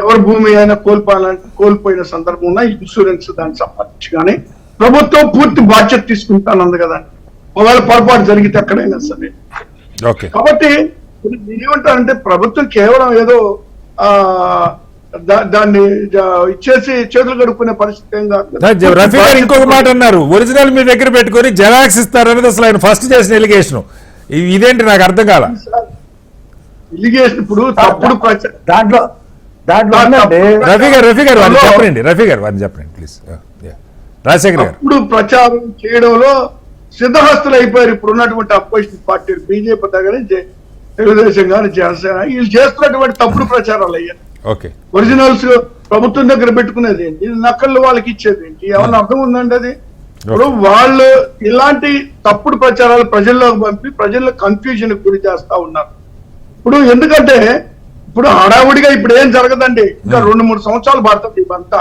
ఎవరి భూమి అయినా కోల్పోయిన సందర్భం ఉన్న ఇన్సూరెన్స్ దానికి సంబంధించి కానీ ప్రభుత్వం పూర్తి బాధ్యత తీసుకుంటానంది కదా, ఒకవేళ పొరపాటు జరిగితే ఎక్కడైనా సరే. కాబట్టి నేనేమంటానంటే ప్రభుత్వం కేవలం ఏదో దాన్ని ఇచ్చేసి చేతులు గడుపుకునే పరిస్థితి ఏం కాదు. రఫీ గారు ఇంకొక మాట అన్నారు, ఒరిజినల్ మీ దగ్గర పెట్టుకొని జెరాక్స్ ఇస్తారనేది అసలు ఆయన ఫస్ట్ చేసిన ఎలిగేషన్. ఇదేంటి నాకు అర్థం కాల. ఎలిగేషన్ ఇప్పుడు తప్పుడు దాంట్లో రఫీ గారు వారిని చెప్పండి ప్లీజ్. రాజశేఖర్ గారు ఇప్పుడు ప్రచారం చేయడంలో సిద్ధహస్తులు అయిపోయారు ఇప్పుడు ఉన్నటువంటి అపోజిషన్ పార్టీలు, బీజేపీ దగ్గర తెలుగుదేశం కానీ జనసేన, వీళ్ళు చేస్తున్నటువంటి తప్పుడు ప్రచారాలు అయ్యారు. ఒరిజినల్స్ ప్రభుత్వం దగ్గర పెట్టుకునేది ఏంటి, నకళ్ళు వాళ్ళకి ఇచ్చేది ఏంటి, ఏమన్నా అర్థం ఉందండి అది? ఇప్పుడు వాళ్ళు ఇలాంటి తప్పుడు ప్రచారాలు ప్రజల్లోకి పంపి ప్రజల్లో కన్ఫ్యూజన్ గురి చేస్తా ఉన్నారు. ఇప్పుడు ఎందుకంటే ఇప్పుడు హడావుడిగా ఇప్పుడు ఏం జరగదండి, ఇంకా 2-3 సంవత్సరాలు పడుతుంది ఇవంతా.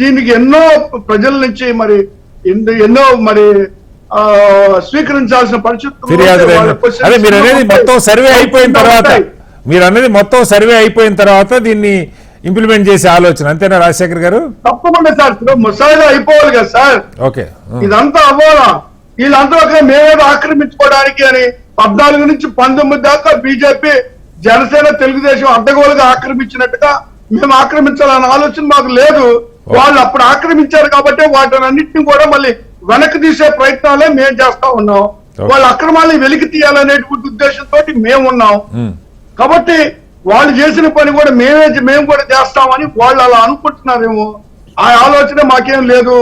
దీనికి ఎన్నో ప్రజల నుంచి మరి ఎన్నో మరి స్వీకరించాల్సిన పరిస్థితులు. మీరు అనేది మొత్తం సర్వే అయిపోయిన తర్వాత దీన్ని ఇంప్లిమెంట్ చేసే ఆలోచన అంతేనా రాజశేఖర్ గారు? తప్పకుండా సార్, ముసాయిదా అయిపోవాలి కదా సార్. ఇదంతా అవ్వాలా, వీళ్ళంతా మేమేదో ఆక్రమించుకోవడానికి అని 14 నుంచి 19 దాకా బీజేపీ, జనసేన, తెలుగుదేశం అడ్డగోలుగా ఆక్రమించినట్టుగా మేము ఆక్రమించాలన్న ఆలోచన మాకు లేదు. వాళ్ళు అప్పుడు ఆక్రమించారు కాబట్టి వాటిని అన్నింటినీ కూడా మళ్ళీ వెనక్కి తీసే ప్రయత్నాలే మేము చేస్తా ఉన్నాం. వాళ్ళ అక్రమాలని వెలికి తీయాలనేటువంటి ఉద్దేశంతో మేము ఉన్నాం. కాబట్టి వాళ్ళు చేసిన పని కూడా మేము కూడా చేస్తామని వాళ్ళు అలా అనుకుంటున్నారేమో, ఆ ఆలోచన మాకేం లేదు.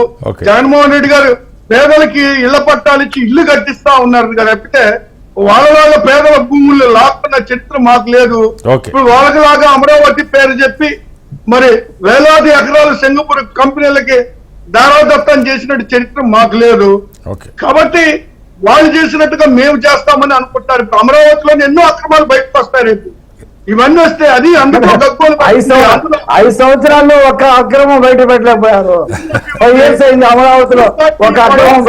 జగన్మోహన్ రెడ్డి గారు పేదలకి ఇళ్ల పట్టాలు ఇచ్చి ఇల్లు కట్టిస్తా ఉన్నారు తప్పితే వాళ్ళ పేదల భూములు లాక్కున్న చరిత్ర మాకు లేదు. ఇప్పుడు వాళ్ళకిలాగా అమరావతి పేరు చెప్పి మరి వేలాది ఎకరాలు సింగపూర్ కంపెనీలకి దారాదత్తం చేసినట్టు చరిత్ర మాకు లేదు. ఓకే. కాబట్టి వాళ్ళు చేసినట్టుగా మేము చేస్తామని అనుకుంటారు. ఇప్పుడు అమరావతిలో ఎన్నో అక్రమాలు బయటకు వస్తాయి రేపు. ఇవన్నీ వస్తే అది అందులో 5 సంవత్సరాల్లో ఒక అక్రమం బయట పెట్టలేకపోయారు. 5 years అయింది అమరావతిలో ఒక అక్రమం.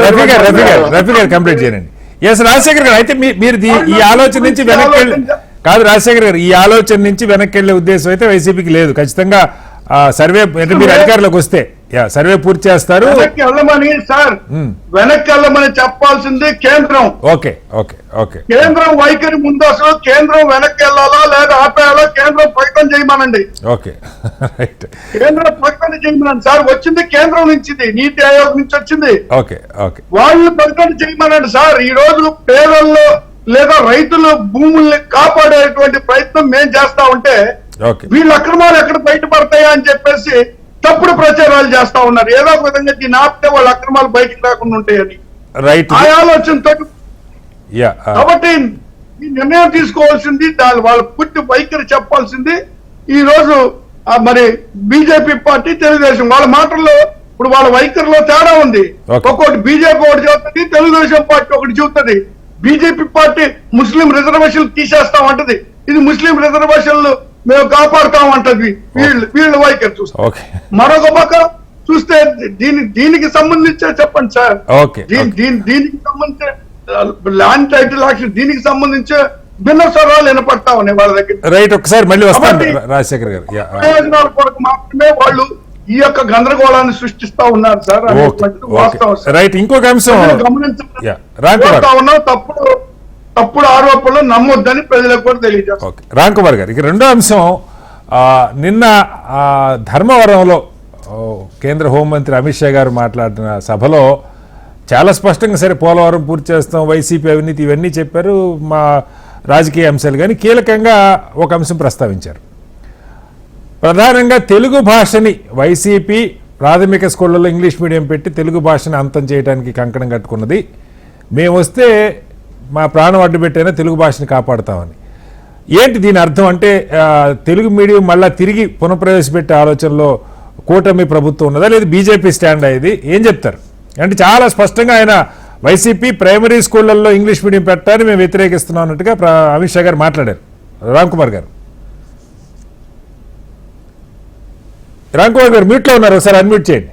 రఫీ గారు కంప్లీట్ చేయండి. ఎస్ రాజశేఖర్ గారు, అయితే మీరు ఈ ఆలోచన నుంచి వెనక్కి వెళ్ళి కాదు రాజశేఖర్ గారు, ఈ ఆలోచన నుంచి వెనక్కి వెళ్లే ఉద్దేశం అయితే వైసీపీకి లేదు. ఖచ్చితంగా సర్వే అంటే మీరు అధికారులకు వస్తే సర్వే పూర్తి చేస్తారు. వెనక్కి వెళ్ళమని సార్, వెనక్కి వెళ్ళమని చెప్పాల్సింది కేంద్రం. Okay okay okay. కేంద్రం వైఖరి ముందు అసలు కేంద్రం వెనక్కి వెళ్ళాలా లేదా ఆపేయాలా కేంద్రం ప్రకటన చేయమనండి. Okay right. కేంద్రం ప్రకటన చేయమనండి సార్. వచ్చింది కేంద్రం నుంచి, నీతి ఆయోగ్ నుంచి వచ్చింది. Okay okay. వాళ్ళు ప్రకటన చేయమనండి సార్. ఈ రోజు పేదల్లో లేదా రైతుల భూముల్ని కాపాడేటువంటి ప్రయత్నం మేం చేస్తా ఉంటే వీళ్ళ అక్రమాలు ఎక్కడ బయటపడతాయా అని చెప్పేసి తప్పుడు ప్రచారాలు చేస్తా ఉన్నారు. ఏదో ఒక విధంగా దీన్ని ఆపితే వాళ్ళ అక్రమాలు బయటకు రాకుండా ఉంటాయని ఆ ఆలోచనతో. కాబట్టి ఈ నిర్ణయం తీసుకోవాల్సింది, వాళ్ళ పూర్తి వైఖరి చెప్పాల్సింది. ఈ రోజు మరి బీజేపీ పార్టీ, తెలుగుదేశం వాళ్ళ మాటల్లో ఇప్పుడు వాళ్ళ వైఖరిలో తేడా ఉంది. ఒక్కొక్కటి బీజేపీ ఒకటి చెబుతుంది, తెలుగుదేశం పార్టీ ఒకటి చెబుతుంది. బీజేపీ పార్టీ ముస్లిం రిజర్వేషన్లు తీసేస్తామంటది, ఇది ముస్లిం రిజర్వేషన్లు మేము కాపాడుతామంటది. వీళ్ళ వైఖరి చూస్తాం. మరొక పక్క చూస్తే దీనికి సంబంధించే చెప్పండి సార్, దీనికి సంబంధించి ల్యాండ్ టైటిల్ యాక్షన్ దీనికి సంబంధించే భిన్న స్వరాలు వినపడతా ఉన్నాయి వాళ్ళ దగ్గర. రైట్, ఒకసారి మళ్ళీ వస్తాను రాజశేఖర్ గారు. ప్రయోజనాల కొరకు మాత్రమే వాళ్ళు ఈ యొక్క గందరగోళాన్ని సృష్టిస్తా ఉన్నారు సార్. రైట్, ఇంకొక అంశం గమనించా ఉన్నాం. తప్పుడు ఆరోపణలు నమ్మొద్దని ప్రజలకు కూడా తెలియజేస్తారు. రామ్ కుమార్ గారు, ఇక రెండో అంశం, నిన్న ధర్మవరంలో కేంద్ర హోంమంత్రి అమిత్ షా గారు మాట్లాడిన సభలో చాలా స్పష్టంగా సరే పోలవరం పూర్తి చేస్తాం, వైసీపీ అవినీతి ఇవన్నీ చెప్పారు, మా రాజకీయ అంశాలు, కానీ కీలకంగా ఒక అంశం ప్రస్తావించారు. ప్రధానంగా తెలుగు భాషని వైసీపీ ప్రాథమిక స్కూళ్ళలో ఇంగ్లీష్ మీడియం పెట్టి తెలుగు భాషని అంతం చేయడానికి కంకణం కట్టుకున్నది. మేము వస్తే మా ప్రాణం అడ్డుపెట్టైనా తెలుగు భాషని కాపాడుతామని. ఏంటి దీని అర్థం? అంటే తెలుగు మీడియం మళ్ళా తిరిగి పునఃప్రవేశపెట్టే ఆలోచనలో కూటమి ప్రభుత్వం ఉన్నదా, లేదు బీజేపీ స్టాండ్ అయ్యేది? ఏం చెప్తారు? అంటే చాలా స్పష్టంగా ఆయన వైసీపీ ప్రైమరీ స్కూళ్ళల్లో ఇంగ్లీష్ మీడియం పెట్టాలని మేము వ్యతిరేకిస్తున్నాం అన్నట్టుగా అమిత్ షా గారు మాట్లాడారు. రామ్ కుమార్ గారు మ్యూట్లో ఉన్నారు, ఒకసారి అన్మ్యూట్ చేయండి.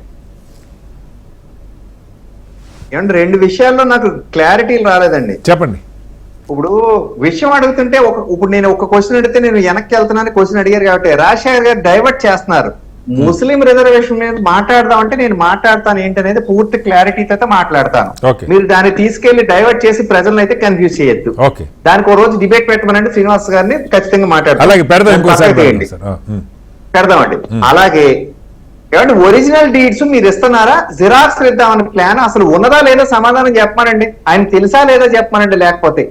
ఏమంటే రెండు విషయాల్లో నాకు క్లారిటీలు రాలేదండి. చెప్పండి. ఇప్పుడు విషయం అడుగుతుంటే ఇప్పుడు నేను ఒక క్వశ్చన్ అడిగితే నేను వెనక్కి వెళ్తున్నాను క్వశ్చన్ అడిగారు కాబట్టి రాజశేఖర్ గారు డైవర్ట్ చేస్తున్నారు. ముస్లిం రిజర్వేషన్ మీద మాట్లాడదామంటే నేను మాట్లాడతాను ఏంటనేది పూర్తి క్లారిటీతో మాట్లాడతాను. మీరు దాన్ని తీసుకెళ్లి డైవర్ట్ చేసి ప్రజలను అయితే కన్ఫ్యూజ్ చేయొద్దు. దానికి ఒక రోజు డిబేట్ పెట్టమనంటే శ్రీనివాస్ గారిని ఖచ్చితంగా మాట్లాడతాం, పెడదామండి. అలాగే ఏమంటే ఒరిజినల్ డీడ్స్ మీరు ఇస్తున్నారా, జిరాక్స్ ఇద్దామని ప్లాన్ అసలు ఉన్నదా లేదా సమాధానం చెప్పమానండి. ఆయన తెలుసా లేదా చెప్పమానండి. లేకపోతే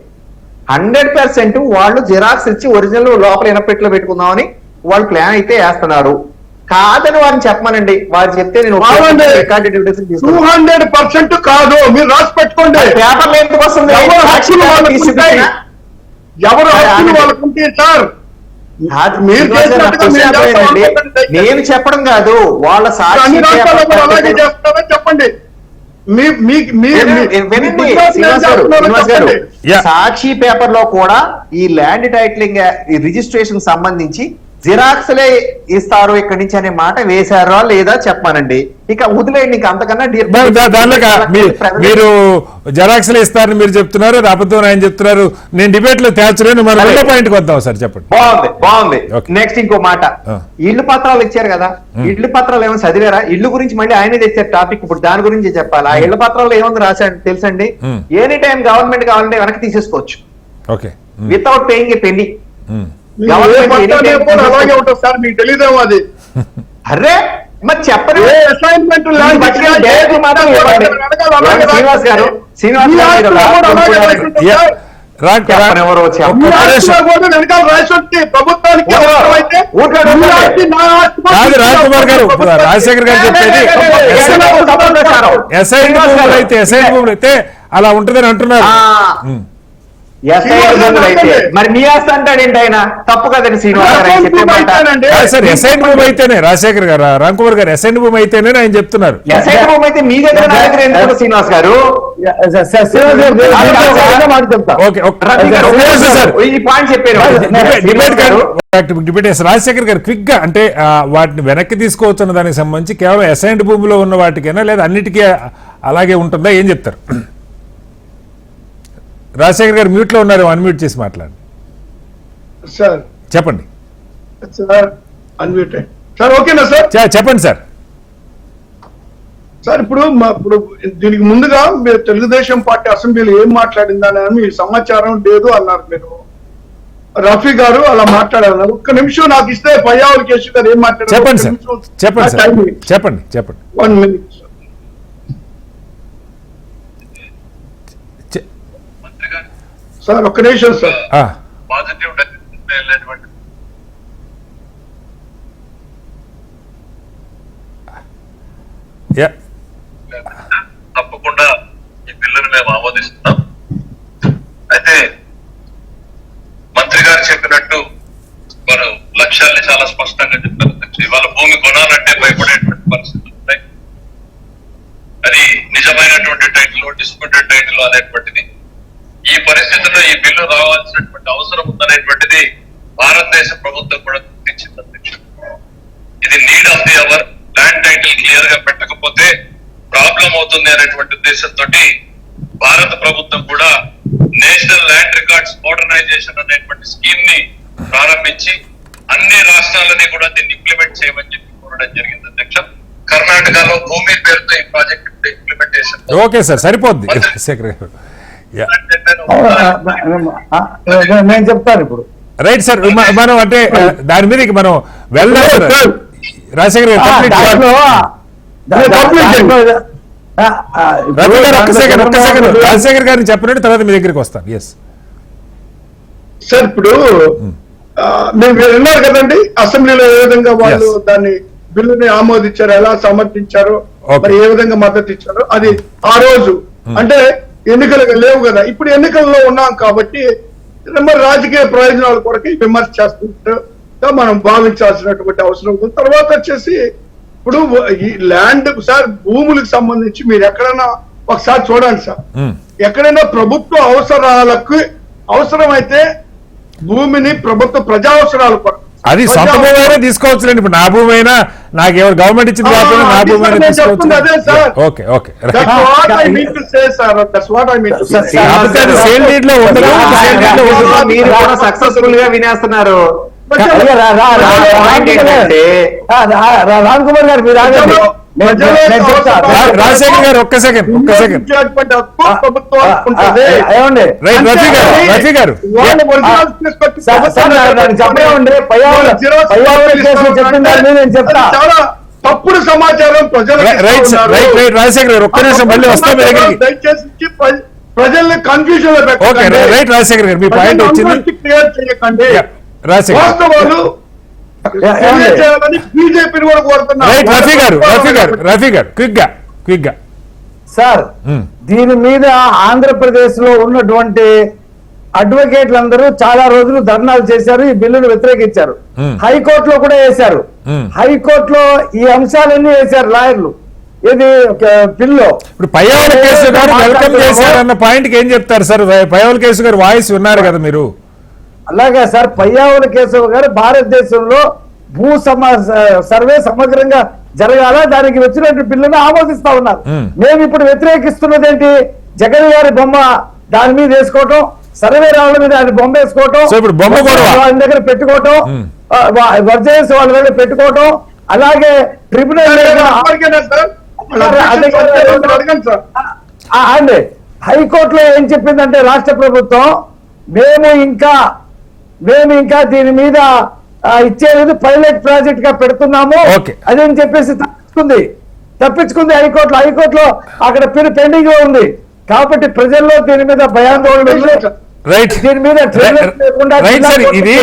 100% వాళ్ళు జిరాక్స్ ఇచ్చి ఒరిజినల్ లోపల ఇనపెట్లో పెట్టుకుందామని వాళ్ళు ప్లాన్ అయితే వేస్తున్నారు. కాదని వారిని చెప్పమనండి. వారు చెప్తే నేను 200% కాదు, మీరు రాసి పెట్టుకోండి. పేపర్లు ఎందుకు వస్తుంది? ఎవరు వాళ్ళకుంటే సార్ నేను చెప్పడం కాదు, వాళ్ళ చెప్పండి. సాక్షి పేపర్ లో కూడా ఈ ల్యాండ్ టైటిలింగ్ రిజిస్ట్రేషన్ సంబంధించి జిరాక్స్లే ఇస్తారు ఇక్కడి నుంచి అనే మాట వేశారా లేదా చెప్పానండి. ఇక వదిలేయండి, ఇంకా అంతకన్నా మీరు జెరాక్స్లు ఇస్తారని మీరు చెప్తున్నారు, అబద్ధం ఆయన చెప్తున్నారు. నేను డిబేట్ లో తేల్చలేను. మన రెండో పాయింట్కి వద్దాం సార్, చెప్పండి. బాగుంది. నెక్స్ట్ ఇంకో మాట, ఇళ్లు పత్రాలు ఇచ్చారు కదా, ఇళ్లు పత్రాలు ఏమైనా చదివారా? ఇల్లు గురించి మళ్ళీ ఆయనే తెచ్చారు టాపిక్, ఇప్పుడు దాని గురించి చెప్పాలి. ఆ ఇళ్ల పత్రాల్లో ఏముంది రాశాడు తెలుసండి? ఎనీ టైం గవర్నమెంట్ కావాలంటే వెనక్కి తీసేసుకోవచ్చు వితౌట్ పేయింగ్ ఏ పెన్నీ. అలాగే ఉంటుంది సార్, మీకు తెలియదేమో అది. అరే మరి చెప్పండి. శ్రీనివాస్ గారు రాజ్కుమార్ గారు రాజశేఖర్ గారు చెప్పేది ఎస్ఐ భూములు అయితే అలా ఉంటుందని అంటున్నారు. ఎస్ఐన్ భూములు అయితే మరి మీ ఆస్తి అంటాడేంటి ఆయన? తప్పు కదండి శ్రీనివాస్ గారు ఆయన చెప్పే మాట. సార్ ఎస్ఐన్ భూమి అయితేనే రాజశేఖర్ గారు, రామ్కుమార్ గారు ఎస్ఐన్ భూమి అయితేనే ఆయన చెప్తున్నారు. ఎస్ఐన్ భూమి అయితే మీ దగ్గర నా దగ్గర ఎందుకు శ్రీనివాస్ గారు? ఓకే ఈ పాయింట్ చెప్పారు. డిబేట్ రాజశేఖర్ గారు క్విక్ గా అంటే వాటిని వెనక్కి తీసుకోవచ్చు అన్న దానికి సంబంధించి కేవలం అసైన్డ్ భూమిలో ఉన్న వాటికైనా లేదా అన్నిటికీ అలాగే ఉంటుందా, ఏం చెప్తారు? రాజశేఖర్ గారు మ్యూట్ లో ఉన్నారు, అన్మ్యూట్ చేసి మాట్లాడండి సార్. చెప్పండి సార్ అన్మ్యూటెడ్ సార్. ఓకేనా సార్? చెప్పండి సార్. సార్ ఇప్పుడు దీనికి ముందుగా మీరు తెలుగుదేశం పార్టీ అసెంబ్లీలో ఏం మాట్లాడిందని మీ సమాచారం లేదు అన్నారు మీరు. రఫీ గారు అలా మాట్లాడారు. ఒక్క నిమిషం నాకు ఇస్తే పయ్యావుల కేసు గారు ఏం మాట్లాడారు చెప్పండి సార్. చెప్పండి సార్. చెప్పండి చెప్పండి. 1 minute. సార్ ఒక్క నిమిషం సార్. పాజిటివ్ తప్పకుండా ఈ బిల్లును మేము ఆమోదిస్తున్నాం. అయితే మంత్రి గారు చెప్పినట్టు వారు లక్ష్యాల్ని చాలా స్పష్టంగా చెప్పారు. ఇవాళ భూమి కొనాలంటే భయపడేటువంటి పరిస్థితులు ఉంటాయి. అది నిజమైనటువంటి టైటిల్, డిస్ప్యూటెడ్ టైటిల్ అనేటువంటిది. ఈ పరిస్థితుల్లో ఈ బిల్లు రావాల్సినటువంటి అవసరం ఉందనేటువంటిది భారతదేశ ప్రభుత్వం కూడా గుర్తించింది అధ్యక్షుడు. ఇది need of the hour. Land title clear గా పెట్టకపోతే ప్రాబ్లం అవుతుంది అనేటువంటి ఉద్దేశంతో భారత ప్రభుత్వం కూడా నేషనల్ ల్యాండ్ రికార్డ్స్ మోడర్నైజేషన్ అనేటువంటి స్కీమ్ ని ప్రారంభించి అన్ని రాష్ట్రాలని కూడా దీన్ని ఇంప్లిమెంట్ చేయమని చెప్పి కోరడం జరిగింది అధ్యక్ష. కర్ణాటకలో భూమి పేరుతో ఈ ప్రాజెక్ట్ ఇంప్లిమెంటేషన్. ఓకే సార్, సరిపోద్ది. నేను చెప్తాను ఇప్పుడు. రైట్ సార్, మనం అంటే దాని మీద మనం వెళ్దాం. రాజశేఖర్ గారు రాజశేఖర్ గారిని చెప్పినట్టు తర్వాత మీ దగ్గరికి వస్తాను. ఎస్ సార్, ఇప్పుడు మీరు విన్నారు కదండి అసెంబ్లీలో ఏ విధంగా వాళ్ళు దాన్ని బిల్లుని ఆమోదించారు, ఎలా సమర్థించారో, మరి ఏ విధంగా మద్దతు ఇచ్చారో. అది ఆ రోజు అంటే ఎన్నికలు లేవు కదా. ఇప్పుడు ఎన్నికల్లో ఉన్నాం కాబట్టి మరి రాజకీయ ప్రయోజనాల కొరకు విమర్శ చేస్తుంటే మనం భావించాల్సినటువంటి అవసరం ఉంది. తర్వాత వచ్చేసి ఇప్పుడు ఈ ల్యాండ్ సార్ భూములకు సంబంధించి మీరు ఎక్కడైనా ఒకసారి చూడండి సార్. ఎక్కడైనా ప్రభుత్వ అవసరాలకు అవసరమైతే భూమిని ప్రభుత్వ ప్రజా అవసరాలు అది సొంత భూమి తీసుకోవచ్చులేండి. ఇప్పుడు నా భూమి అయినా నాకు ఎవరు గవర్నమెంట్ ఇచ్చింది కాకుండా నా భూమి అయినా తీసుకోవచ్చు. ఓకే ఓకే మీరు కూడా సక్సెస్ఫుల్ గా వినేస్తున్నారు. రామ్ కుమార్ గారు మీరు రాజశేఖర్ గారు ఒక్క సెకండ్ ఏమండి రఫీ గారు నేను చెప్తా. తప్పుడు సమాచారం రాజశేఖర్ గారు ఒక్క నిమిషం మళ్ళీ వస్తాం మీ దగ్గరికి. దయచేసి ప్రజల్ని కన్ఫ్యూజన్ లో పెట్టండి. రైట్ రాజశేఖర్ గారు మీ పాయింట్ వచ్చింది. క్లియర్ చేయకండి. వాస్తవాలు బీజేపీని కూడా కోరుతున్నారు. రఫీ గారు క్విక్ గా సార్, దీని మీద ఆంధ్రప్రదేశ్ లో ఉన్నటువంటి అడ్వకేట్లందరూ చాలా రోజులు ధర్నాలు చేశారు, ఈ బిల్లును వ్యతిరేకించారు. హైకోర్టులో కూడా వేశారు. హైకోర్టులో ఈ అంశాలన్నీ వేశారు లాయర్లు. ఇది బిల్లు ఇప్పుడు పయ్యావుల కేసు గారు వెల్కమ్ చేశారన్న పాయింట్ కి ఏం చెప్తారు సార్? పయ్యావుల కేసు గారు వాయిస్ విన్నారు కదా మీరు. అలాగే సార్, పయ్యావుల కేశవ్ గారు భారతదేశంలో భూ సర్వే సమగ్రంగా జరగాల, దానికి వచ్చినట్టు బిల్లును ఆమోదిస్తా ఉన్నారు. మేము ఇప్పుడు వ్యతిరేకిస్తున్నది ఏంటి? జగన్ గారి బొమ్మ దాని మీద వేసుకోవటం, సర్వే రావడం మీద ఆయన బొమ్మ వేసుకోవటం, వాళ్ళ దగ్గర పెట్టుకోవటం, వర్జన్స్ వాళ్ళ దగ్గర పెట్టుకోవటం, అలాగే ట్రిబ్యునల్ అండి. హైకోర్టులో ఏం చెప్పిందంటే రాష్ట్ర ప్రభుత్వం మేము ఇంకా దీని మీద ఇచ్చేది పైలట్ ప్రాజెక్ట్ గా పెడుతున్నాము అదని చెప్పేసి తప్పించుకుంది హైకోర్టులో అక్కడ పెండింగ్ లో ఉంది. కాబట్టి ప్రజల్లో దీని మీద భయాందోళన. దీని మీద ఇది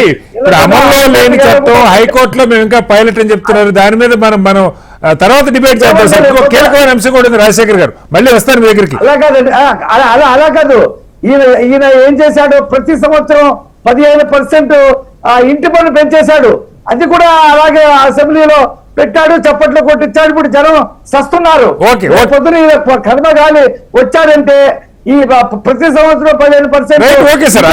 అమల్లో లేని చట్టం హైకోర్టులో మేము ఇంకా పైలట్ అని చెప్తున్నారు. దాని మీద మనం తర్వాత డిబేట్ చేద్దాం సార్. కీలకమైన అంశం కూడా ఉంది. రాజశేఖర్ గారు మళ్ళీ వస్తారు మీ దగ్గరికి. అలా కాదు, ఈయన ఏం చేశాడు, ప్రతి సంవత్సరం 15% ఇంటి పన్ను పెంచేశాడు. అది కూడా అలాగే అసెంబ్లీలో పెట్టాడు, చప్పట్లు కొట్టించాడు. ఇప్పుడు జనం సస్తున్నారు. పొద్దున కర్మగాలి వచ్చాడంటే ఈ ప్రతి సంవత్సరం 15%. Okay sir.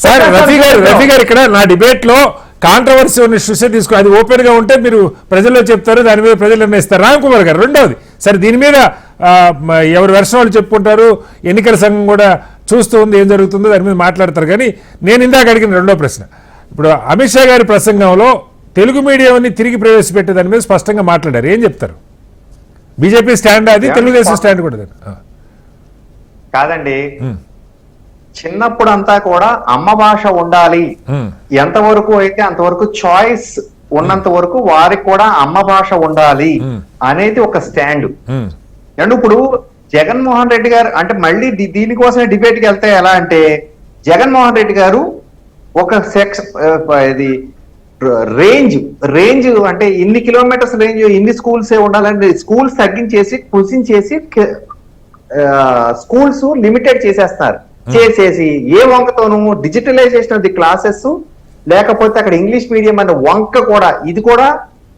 సార్ రఫీ గారు ఇక్కడ నా డిబేట్ లో కాంట్రవర్సీ ఉన్న ఇష్యూస్ తీసుకో, అది ఓపెన్ గా ఉంటే మీరు ప్రజల్లో చెప్తారు, దాని మీద ప్రజలు నిర్ణయిస్తారు. రామ్ కుమార్ గారు రెండవది, సరే దీని మీద ఎవరి వెర్షన్ వాళ్ళు చెప్పుకుంటారు, ఎన్నికల సంఘం కూడా చూస్తూ ఉంది ఏం జరుగుతుందో దాని మీద మాట్లాడతారు. కానీ నేను ఇందాక అడిగిన రెండో ప్రశ్న, ఇప్పుడు అమిత్ షా గారి ప్రసంగంలో తెలుగు మీడియాని తిరిగి ప్రవేశపెట్టే దాని మీద స్పష్టంగా మాట్లాడారు. ఏం చెప్తారు? బీజేపీ స్టాండ్ అది, తెలుగుదేశం స్టాండ్ కూడా కాదండి. చిన్నప్పుడు అంతా కూడా అమ్మ భాష ఉండాలి, ఎంతవరకు అయితే అంతవరకు చాయిస్ ఉన్నంత వరకు వారికి కూడా అమ్మ భాష ఉండాలి అనేది ఒక స్టాండ్. అండ్ ఇప్పుడు జగన్మోహన్ రెడ్డి గారు అంటే మళ్ళీ దీనికోసమే డిబేట్ కి వెళ్తే ఎలా అంటే, జగన్మోహన్ రెడ్డి గారు ఒక ఇది రేంజ్ అంటే ఇన్ని కిలోమీటర్స్ రేంజ్, ఇన్ని స్కూల్స్ ఉండాలంటే స్కూల్స్ తగ్గించేసి కుసించేసి స్కూల్స్ లిమిటెడ్ చేసేస్తున్నారు. చేసేసి ఏ వంకతోనూ డిజిటలైజేషన్ ఆఫ్ ది క్లాసెస్, లేకపోతే అక్కడ ఇంగ్లీష్ మీడియం అనే వంక కూడా, ఇది కూడా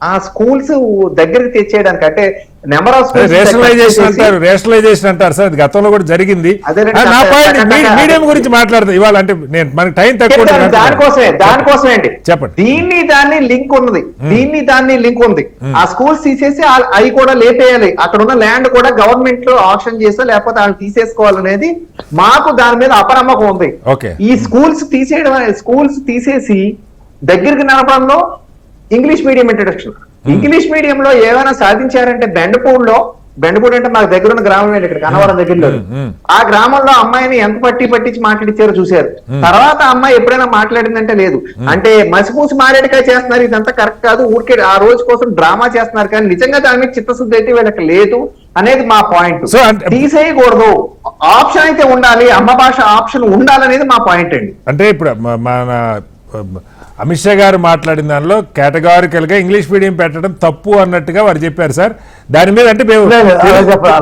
ఆ స్కూల్స్ దగ్గరికి తెచ్చేయడానికి అంటే నెంబర్ ఆఫ్ రేషనలైజేషన్ అంటారు సార్, గతంలో కూడా జరిగింది. మీడియం గురించి మాట్లాడతాం ఇవాళ, అంటే నేను మనకి టైం తక్కువ, దానికోసమే అండి చెప్పండి. దాన్ని లింక్ ఉన్నది, దాన్ని లింక్ ఉంది. ఆ స్కూల్స్ తీసేసి అవి కూడా లేపేయాలి, అక్కడ ఉన్న ల్యాండ్ కూడా గవర్నమెంట్ లో ఆప్షన్ చేస్తే లేకపోతే వాళ్ళు తీసేసుకోవాలనేది మాకు దాని మీద అపనమ్మకం ఉంది. ఈ స్కూల్స్ తీసేసి దగ్గరికి నడపడంలో ఇంగ్లీష్ మీడియం ఇంట్రడక్షన్, ఇంగ్లీష్ మీడియంలో ఏమైనా సాధించారంటే బెండపూడి అంటే మాకు దగ్గర ఉన్న గ్రామం ఇక్కడ కనవరం దగ్గరలో, ఆ గ్రామంలో అమ్మాయిని ఎంత పట్టించి మాట్లాడిచ్చారో చూశారు. తర్వాత అమ్మాయి ఎప్పుడైనా మాట్లాడిందంటే లేదు. అంటే మసిపూసి మారేడుకాయ చేస్తున్నారు, ఇదంతా కరెక్ట్ కాదు, ఊరికే ఆ రోజు కోసం డ్రామా చేస్తున్నారు, కానీ నిజంగా దాని మీద చిత్తశుద్ధి అయితే వీళ్ళకి లేదు అనేది మా పాయింట్. తీసేయకూడదు, ఆప్షన్ అయితే ఉండాలి, అమ్మ భాష ఆప్షన్ ఉండాలనేది మా పాయింట్ అండి. అంటే ఇప్పుడు మన అమిత్ షా గారు మాట్లాడిన దానిలో కేటగారికల్ గా ఇంగ్లీష్ మీడియం పెట్టడం తప్పు అన్నట్టుగా వారు చెప్పారు సార్. దాని మీద అంటే మేము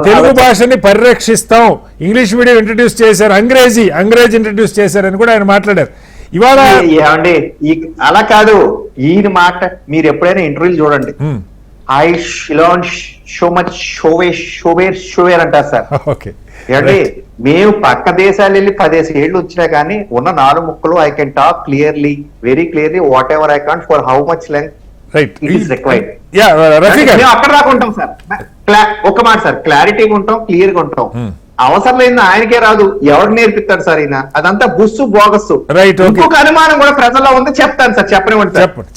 తెలుగు భాషని పరిరక్షిస్తాం, ఇంగ్లీష్ మీడియం ఇంట్రడ్యూస్ చేశారు, అంగ్రేజీ ఇంట్రడ్యూస్ చేశారని కూడా ఆయన మాట్లాడారు. ఇవాళ ఏమండి అలా కాదు, ఈయన మీరు ఎప్పుడైనా ఇంటర్వ్యూలు చూడండి, ఐ లెర్న్ సో మచ్ షోవేర్ అంటారు సార్. ఓకే, అంటే మేము పక్క దేశాలు వెళ్ళి 10 ఏళ్ళు వచ్చినా కానీ ఉన్న 4 ముక్కలు I can talk clearly, very clearly, what ever I can't for how much length it is required. మేము అక్కడ దాకా ఉంటాం సార్. ఒక మాట సార్, క్లారిటీగా ఉంటాం, క్లియర్ గా ఉంటాం. అవసరం లేదు ఆయనకే రాదు, ఎవరు నేర్పిస్తాడు సార్ ఈయన, అదంతా బుస్సు బోగస్సు. ఇంకొక అనుమానం కూడా ప్రజల్లో ఉంది, చెప్తాను సార్,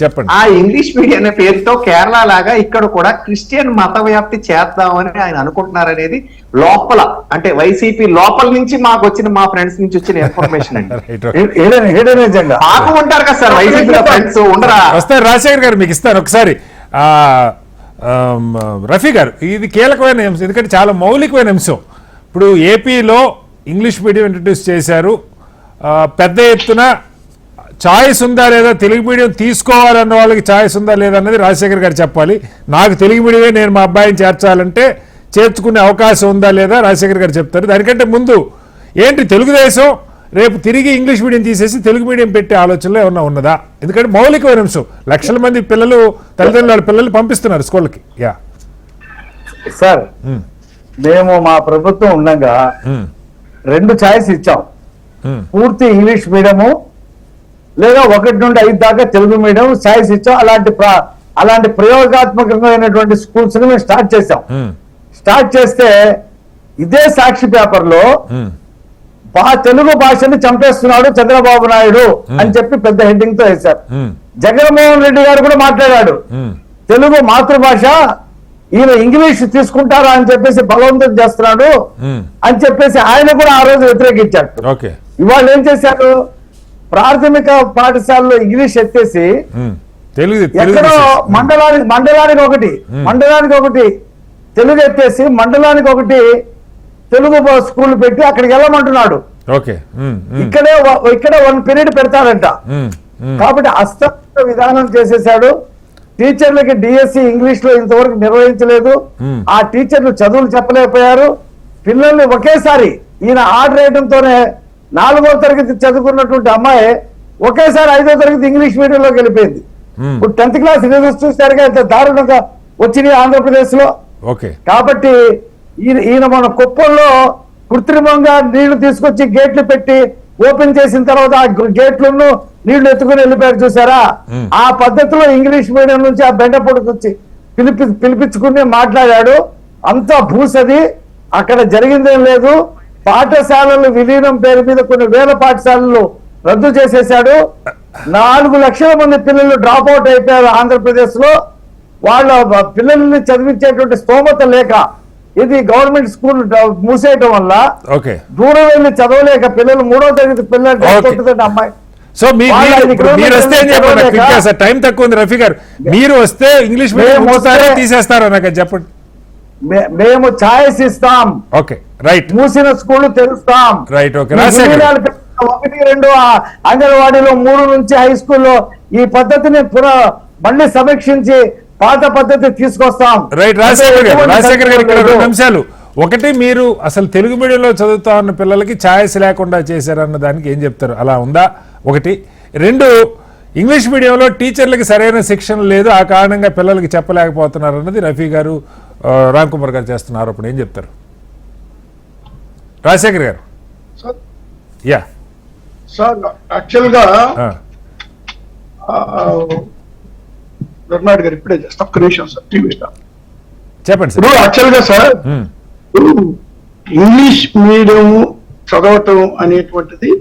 చెప్పండి. ఆ ఇంగ్లీష్ మీడియం అనే పేరుతో కేరళ లాగా ఇక్కడ కూడా క్రిస్టియన్ మత వ్యాప్తి చేద్దామని ఆయన అనుకుంటున్నారనేది లోపల, అంటే వైసీపీ లోపల నుంచి మాకు వచ్చిన, మా ఫ్రెండ్స్ నుంచి వచ్చిన ఇన్ఫర్మేషన్ అండి. మాకు ఉంటారు కదా సార్ వైసీపీ ఫ్రెండ్స్, ఉండరా? వస్తారు రాజశేఖర్ గారు, మీకు ఇస్తాను ఒకసారి. రఫీ గారు, ఇది కీలకమైన అంశం, ఎందుకంటే చాలా మౌలికమైన అంశం. ఇప్పుడు ఏపీలో ఇంగ్లీష్ మీడియం ఇంట్రడ్యూస్ చేశారు, పెద్ద ఎత్తున ఛాయిస్ ఉందా లేదా, తెలుగు మీడియం తీసుకోవాలన్న వాళ్ళకి ఛాయిస్ ఉందా లేదా అన్నది రాజశేఖర్ గారు చెప్పాలి. నాకు తెలుగు మీడియమే, నేను మా అబ్బాయిని చేర్చాలంటే చేర్చుకునే అవకాశం ఉందా లేదా రాజశేఖర్ గారు చెప్తారు. దానికంటే ముందు ఏంటి తెలుగుదేశం రేపు తిరిగి ఇంగ్లీష్ మీడియం తీసేసి తెలుగు మీడియం పెట్టే ఆలోచనలో ఏమన్నా ఉన్నదా? ఎందుకంటే మౌలికమైన అంశం, లక్షల మంది పిల్లలు, తల్లిదండ్రుల పిల్లలు పంపిస్తున్నారు స్కూళ్ళకి. సార్, మేము మా ప్రభుత్వం ఉండగా 2 ఛాయిస్ ఇచ్చాం, పూర్తి ఇంగ్లీష్ మీడియము లేదా 1 నుండి 5 దాకా తెలుగు మీడియం ఛాయిస్ ఇచ్చాం. అలాంటి ప్రయోగాత్మకమైనటువంటి స్కూల్స్ మేము స్టార్ట్ చేసాం. స్టార్ట్ చేస్తే ఇదే సాక్షి పేపర్ లో తెలుగు భాషని చంపేస్తున్నాడు చంద్రబాబు నాయుడు అని చెప్పి పెద్ద హెడ్డింగ్ తో వేశారు. జగన్మోహన్ రెడ్డి గారు కూడా మాట్లాడాడు, తెలుగు మాతృభాష, ఈయన ఇంగ్లీష్ తీసుకుంటారా అని చెప్పేసి బలవంతం చేస్తున్నాడు అని చెప్పేసి ఆయన కూడా ఆ రోజు వ్యతిరేకించాడు. ఇవాళ ఏం చేశారు, ప్రాథమిక పాఠశాలలో ఇంగ్లీష్ ఎత్తేసి ఎక్కడో మండలానికి ఒకటి తెలుగు ఎత్తేసి మండలానికి ఒకటి తెలుగు స్కూల్ పెట్టి అక్కడికి వెళ్ళమంటున్నాడు. ఇక్కడ 1 పీరియడ్ పెడతారంట. కాబట్టి అస్త విధానం చేసేసాడు. టీచర్లకి డిఎస్సి ఇంగ్లీష్ లో ఇంతవరకు నిర్వహించలేదు. ఆ టీచర్లు చదువులు చెప్పలేకపోయారు. పిల్లల్ని ఒకేసారి ఈయన ఆర్డర్ వేయడంతోనే 4వ తరగతి చదువుకున్నటువంటి అమ్మాయి ఒకేసారి 5వ తరగతి ఇంగ్లీష్ మీడియంలోకి వెళ్ళిపోయింది. ఇప్పుడు 10th క్లాస్ రిజల్ట్స్ చూసారుగా ఎంత దారుణంగా వచ్చినాయి ఆంధ్రప్రదేశ్ లో. ఓకే, కాబట్టి ఈయన మన కుప్పంలో కృత్రిమంగా నీళ్లు తీసుకొచ్చి గేట్లు పెట్టి ఓపెన్ చేసిన తర్వాత ఆ గేట్లను నీళ్లు ఎత్తుకుని వెళ్ళిపోయారు చూసారా. ఆ పద్ధతిలో ఇంగ్లీష్ మీడియం నుంచి ఆ బెండపొడికి వచ్చి పిలిపించుకుని మాట్లాడాడు. అంతా భూసది, అక్కడ జరిగిందేం లేదు. పాఠశాలలు విలీనం పేరు మీద కొన్ని వేల పాఠశాలలు రద్దు చేసేశాడు. 4 లక్షల మంది పిల్లలు డ్రాప్ అవుట్ అయిపోయారు ఆంధ్రప్రదేశ్ లో. వాళ్ళ పిల్లల్ని చదివించేటువంటి స్తోమత లేక ఇది గవర్నమెంట్ స్కూల్ మూసేయటం వల్ల దూరం వెళ్ళి చదవలేక పిల్లలు 3వ తరగతి పిల్లలు అమ్మాయి. సో మీరు వస్తే ఏం చెప్పండి, సార్ టైం తక్కువ ఉంది. రఫీ గారు, మీరు వస్తే ఇంగ్లీష్ మీడియం తీసేస్తారా నాకు చెప్పండి. మేము ఛాయిస్ ఇస్తాం. Okay, right. మూసిన స్కూల్ తెలుస్తాం. Right, okay. 1, 2 అంగన్వాడీలో 3 నుంచి హై స్కూల్లో ఈ పద్ధతిని మళ్ళీ సమీక్షించి పాత పద్ధతి తీసుకొస్తాం. రైట్. రాజశేఖర్ గారు ఇక్కడ 2 అంశాలు. ఒకటి, మీరు అసలు తెలుగు మీడియంలో చదువుతా ఉన్న పిల్లలకి ఛాయిస్ లేకుండా చేశారన్న దానికి ఏం చెప్తారు? అలా ఉందా? ఒకటి. 2, ఇంగ్లీష్ మీడియంలో టీచర్లకి సరైన శిక్షణ లేదు, ఆ కారణంగా పిల్లలకి చెప్పలేకపోతున్నారు అన్నది రఫీ గారు, రామ్ కుమార్ గారు చేస్తున్న ఆరోపణ. ఏం చెప్తారు రాజశేఖర్ గారు? యా సార్, యాక్చువల్ గా రఘునాథ్ గారు ఇప్పుడే చేస్తా, ఒక్క నిమిషం సార్, టీవీ స్టార్ చెప్పండి సార్. యాక్చువల్ గా సార్, ఇంగ్లీష్ మీడియం చదవటం అనేటువంటిది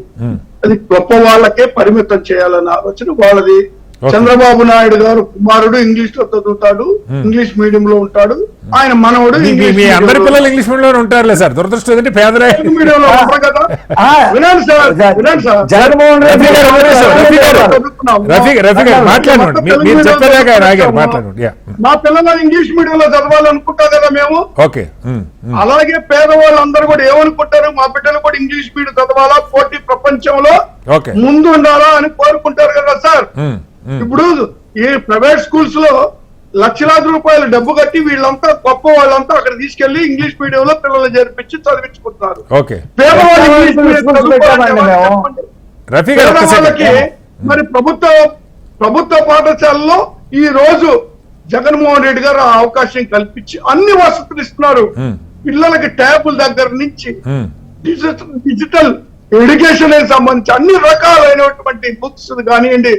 అది గొప్ప వాళ్ళకే పరిమితం చేయాలన్న ఆలోచన వాళ్ళది. చంద్రబాబు నాయుడు గారు కుమారుడు ఇంగ్లీష్ లో చదువుతాడు, ఇంగ్లీష్ మీడియం లో ఉంటాడు. ఆయన మనవడు అందరి పిల్లలు ఇంగ్లీష్ మీడియం లో ఉంటారులే సార్. దురదృష్టం ఏంటంటే పేదరాయి మీడియం లో ఉంటారు కదా. వినండి సార్, వినండి సార్. జగన్మోహన్ రెడ్డి రఫీ గారు మాట్లాడండి, మీరు చెప్పలేక రాగారు మాట్లాడండి. మా పిల్లలు ఇంగ్లీష్ మీడియం లో చదవాలనుకుంటాం కదా మేము. ఓకే. అలాగే పేదవాళ్ళందరూ కూడా ఏమనుకుంటారు, మా బిడ్డలు కూడా ఇంగ్లీష్ మీడియం చదవాలా, పోటీ ప్రపంచంలో ముందు ఉండాలా అని కోరుకుంటారు కదా సార్. ఇప్పుడు ఈ ప్రైవేట్ స్కూల్స్ లో లక్షలాది రూపాయలు డబ్బు కట్టి వీళ్ళంతా గొప్ప వాళ్ళంతా అక్కడ తీసుకెళ్లి ఇంగ్లీష్ మీడియం లో పిల్లలు చేర్పించి చదివించుకుంటున్నారు. పేదవాళ్ళు ఇంగ్లీష్ పేదవాళ్ళకి మరి ప్రభుత్వ పాఠశాలలో ఈ రోజు జగన్మోహన్ రెడ్డి గారు ఆ అవకాశం కల్పించి అన్ని వసతులు ఇస్తున్నారు. పిల్లలకి ట్యాబుల దగ్గర నుంచి డిజిటల్ ఎడ్యుకేషన్ సంబంధించి అన్ని రకాలైనటువంటి బుక్స్ కానివ్వండి,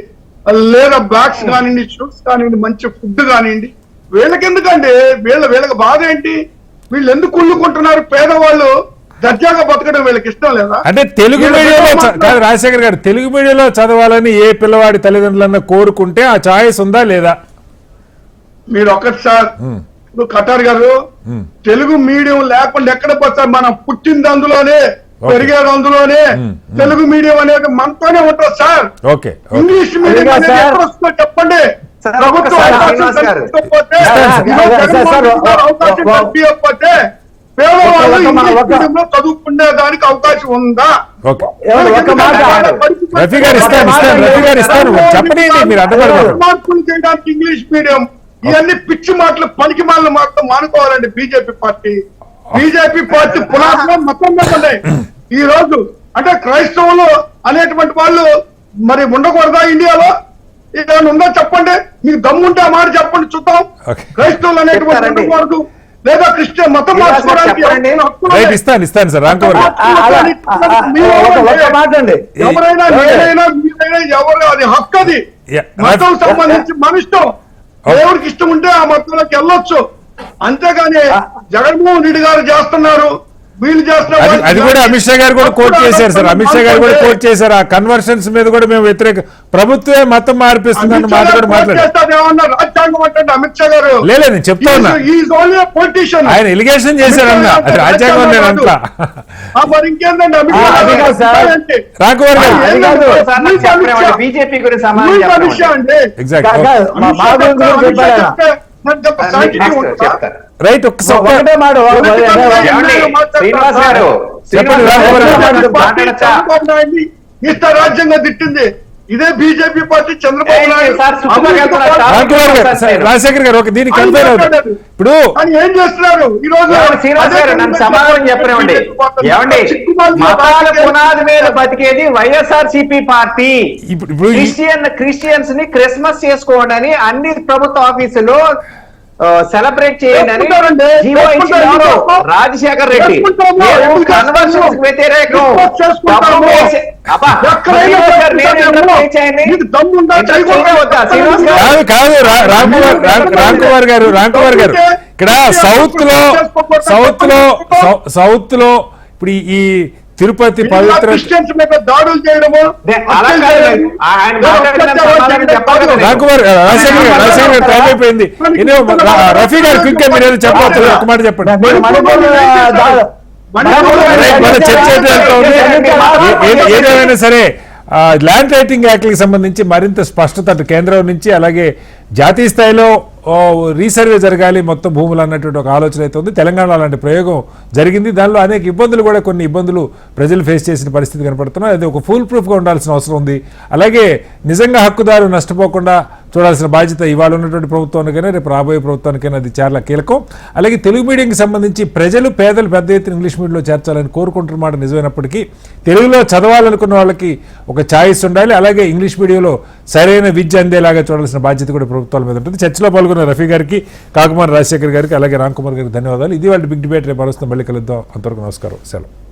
లేదా బ్యాగ్స్ కానివ్వండి, షూస్ కానివ్వండి, మంచి ఫుడ్ కానివ్వండి. వీళ్ళకి ఎందుకంటే వీళ్ళకి బాధ ఏంటి? వీళ్ళు ఎందుకు కుళ్ళుకుంటున్నారు? పేదవాళ్ళు దర్జాగా బతకడం వీళ్ళకి ఇష్టం లేదా? అంటే తెలుగు మీడియంలో రాజశేఖర్ గారు, తెలుగు మీడియంలో చదవాలని ఏ పిల్లవాడి తల్లిదండ్రులన్నా కోరుకుంటే ఆ ఛాయిస్ ఉందా లేదా? మీరు ఒకటి సార్, ఇప్పుడు కటార్ గారు, తెలుగు మీడియం లేకుండా ఎక్కడ పోతారు? మనం పుట్టింది అందులోనే, పెరిగేది అందులోనే. తెలుగు మీడియం అనేది మనతోనే ఉంటుంది సార్. ఇంగ్లీష్ మీడియం అనేది ఎక్కడ వస్తుందో చెప్పండి. ప్రభుత్వం అవకాశం కల్పించకపోతే పేదవాళ్ళు ఇంగ్లీష్ మీడియంలో చదువుకునే దానికి అవకాశం ఉందా? మార్పులు చేయడానికి ఇంగ్లీష్ మీడియం ఇవన్నీ పిచ్చి మాటలు, పనికి మాటలు మాత్రం మానుకోవాలండి బీజేపీ పార్టీ పునాదులో మొత్తం మీద ఉన్నాయి. ఈ రోజు అంటే క్రైస్తవులు అనేటువంటి వాళ్ళు మరి ఉండకూడదా ఇండియాలో? ఏమైనా ఉందో చెప్పండి. మీకు దమ్ముంటే ఆ మాట చెప్పండి చూద్దాం. క్రైస్తవులు అనేటువంటి ఉండకూడదు, లేదా క్రిస్టియన్ మతం మార్చుకోవడానికి ఎవరైనా నేనైనా మీరైనా ఎవరు, అది హక్కు. అది మతం సంబంధించి మన ఇష్టం. దేవుడికి ఇష్టం ఉంటే ఆ మతంలోకి వెళ్ళొచ్చు. అంతేగాని జగన్మోహన్ రెడ్డి గారు చేస్తున్నారు, వీళ్ళు చేస్తున్నారు. అది కూడా అమిత్ షా గారు కూడా కోట్ చేశారు సార్. అమిత్ షా గారు కూడా కోట్ చేశారు. ఆ కన్వర్షన్స్ మీద కూడా మేము వ్యతిరేక, ప్రభుత్వమే మతం మార్పిస్తుందని మాట కూడా మాట్లాడారు. రాజ్యాంగం అంటే అమిత్ షా గారు లేదు, నేను చెప్తా ఉన్నా, ఆయన ఎలిగేషన్ చేశారన్న, అది రాజ్యాంగం లేదంతా. మరి ఇంకేంటంటే అమిత్ షా రాఘవర్ గారు బీజేపీ గురించి రైట్. ఒకటే మాట రాజ్యాంగం తిట్టింది. ఇదే BJP party Chandrababu Naidu sir, చుట్టుపక్కల వెళ్తున్నారు. రాంకుమార్ గారు, రాజశేఖర్ గారు, దీన్ని కంపేర్ అవుతుంది ఇప్పుడు. అని ఏం చేస్తున్నారు ఈ రోజు? శ్రీనివాస్ గారు నన్ను సమాధానం చెప్పనివ్వండి. ఏమండి, మతాల పునాది మీద బతికేది వైఎస్ఆర్సీపీ పార్టీ. ఇప్పుడు క్రిస్టియన్స్ ని క్రిస్మస్ చేసుకోండి అని అన్ని ప్రభుత్వ ఆఫీసులో సెలబ్రేట్ చేయండి అని జీవో ఇచ్చిన ఎవరు? రాజశేఖర్ రెడ్డి. నేను కన్వర్షన్స్ వ్యతిరేకం. డబ్బు వేసే- అబ్బా, శ్రీనివాస్ గారు, నేను ఇంటర్వ్యూ చేయండి. చేయవద్దా? శ్రీనివాస్ గారు, కాదు రాంకుమార్ గారు ఇక్కడ సౌత్ లో ఇప్పుడు ఈ తిరుపతి పవిత్ర క్రిస్టియన్స్ మీద దాడులు చేయడము అలా కాదు. ఆయన మాట్లాడిన సమాధానం చెప్పాలి కదా. రాంకుమార్ రాజశేఖర్ గారు టైం అయిపోయింది. రఫీ గారు క్విక్ గా మీరు చెప్పవచ్చు, ఒక మాట చెప్పండి. మన చర్చ అయితే వెళ్తా ఉంది. ఏదేమైనా సరే ల్యాండ్ టైటిలింగ్ యాక్ట్ కి సంబంధించి మరింత స్పష్టత అటు కేంద్రం నుంచి అలాగే జాతీయ స్థాయిలో రీసర్వే జరగాలి మొత్తం భూములు అన్నటువంటి ఒక ఆలోచన అయితే ఉంది. తెలంగాణలో అలాంటి ప్రయోగం జరిగింది. దానిలో అనేక ఇబ్బందులు కూడా, కొన్ని ఇబ్బందులు ప్రజలు ఫేస్ చేసిన పరిస్థితి కనపడుతున్నాయి. అది ఒక ఫుల్ ప్రూఫ్గా ఉండాల్సిన అవసరం ఉంది. అలాగే నిజంగా హక్కుదారు నష్టపోకుండా చూడాల్సిన బాధ్యత ఇవాళ ఉన్నటువంటి ప్రభుత్వానికైనా రేపు రాబోయే ప్రభుత్వానికైనా అది చాలా కీలకం. అలాగే తెలుగు మీడియంకి సంబంధించి ప్రజలు, పేదలు పెద్ద ఎత్తున ఇంగ్లీష్ మీడియంలో చేర్చాలని కోరుకుంటున్నమాట నిజమైనప్పటికీ తెలుగులో చదవాలనుకున్న వాళ్ళకి ఒక ఛాయిస్ ఉండాలి. అలాగే ఇంగ్లీష్ మీడియంలో సరైన విద్య అందేలాగా చూడాల్సిన బాధ్యత కూడా ప్రభుత్వాల మీద ఉంటుంది. చర్చలో పాల్గొన్న రఫీ గారికి, కాకుమార్ రాజశేఖర్ గారికి, అలాగే రాంకుమార్ గారికి ధన్యవాదాలు. ఇది వాళ్ళ బిగ్ డిబేట్. రేపు మళ్ళీ కలుద్దాం. అంతవరకు నమస్కారం, సెలవు.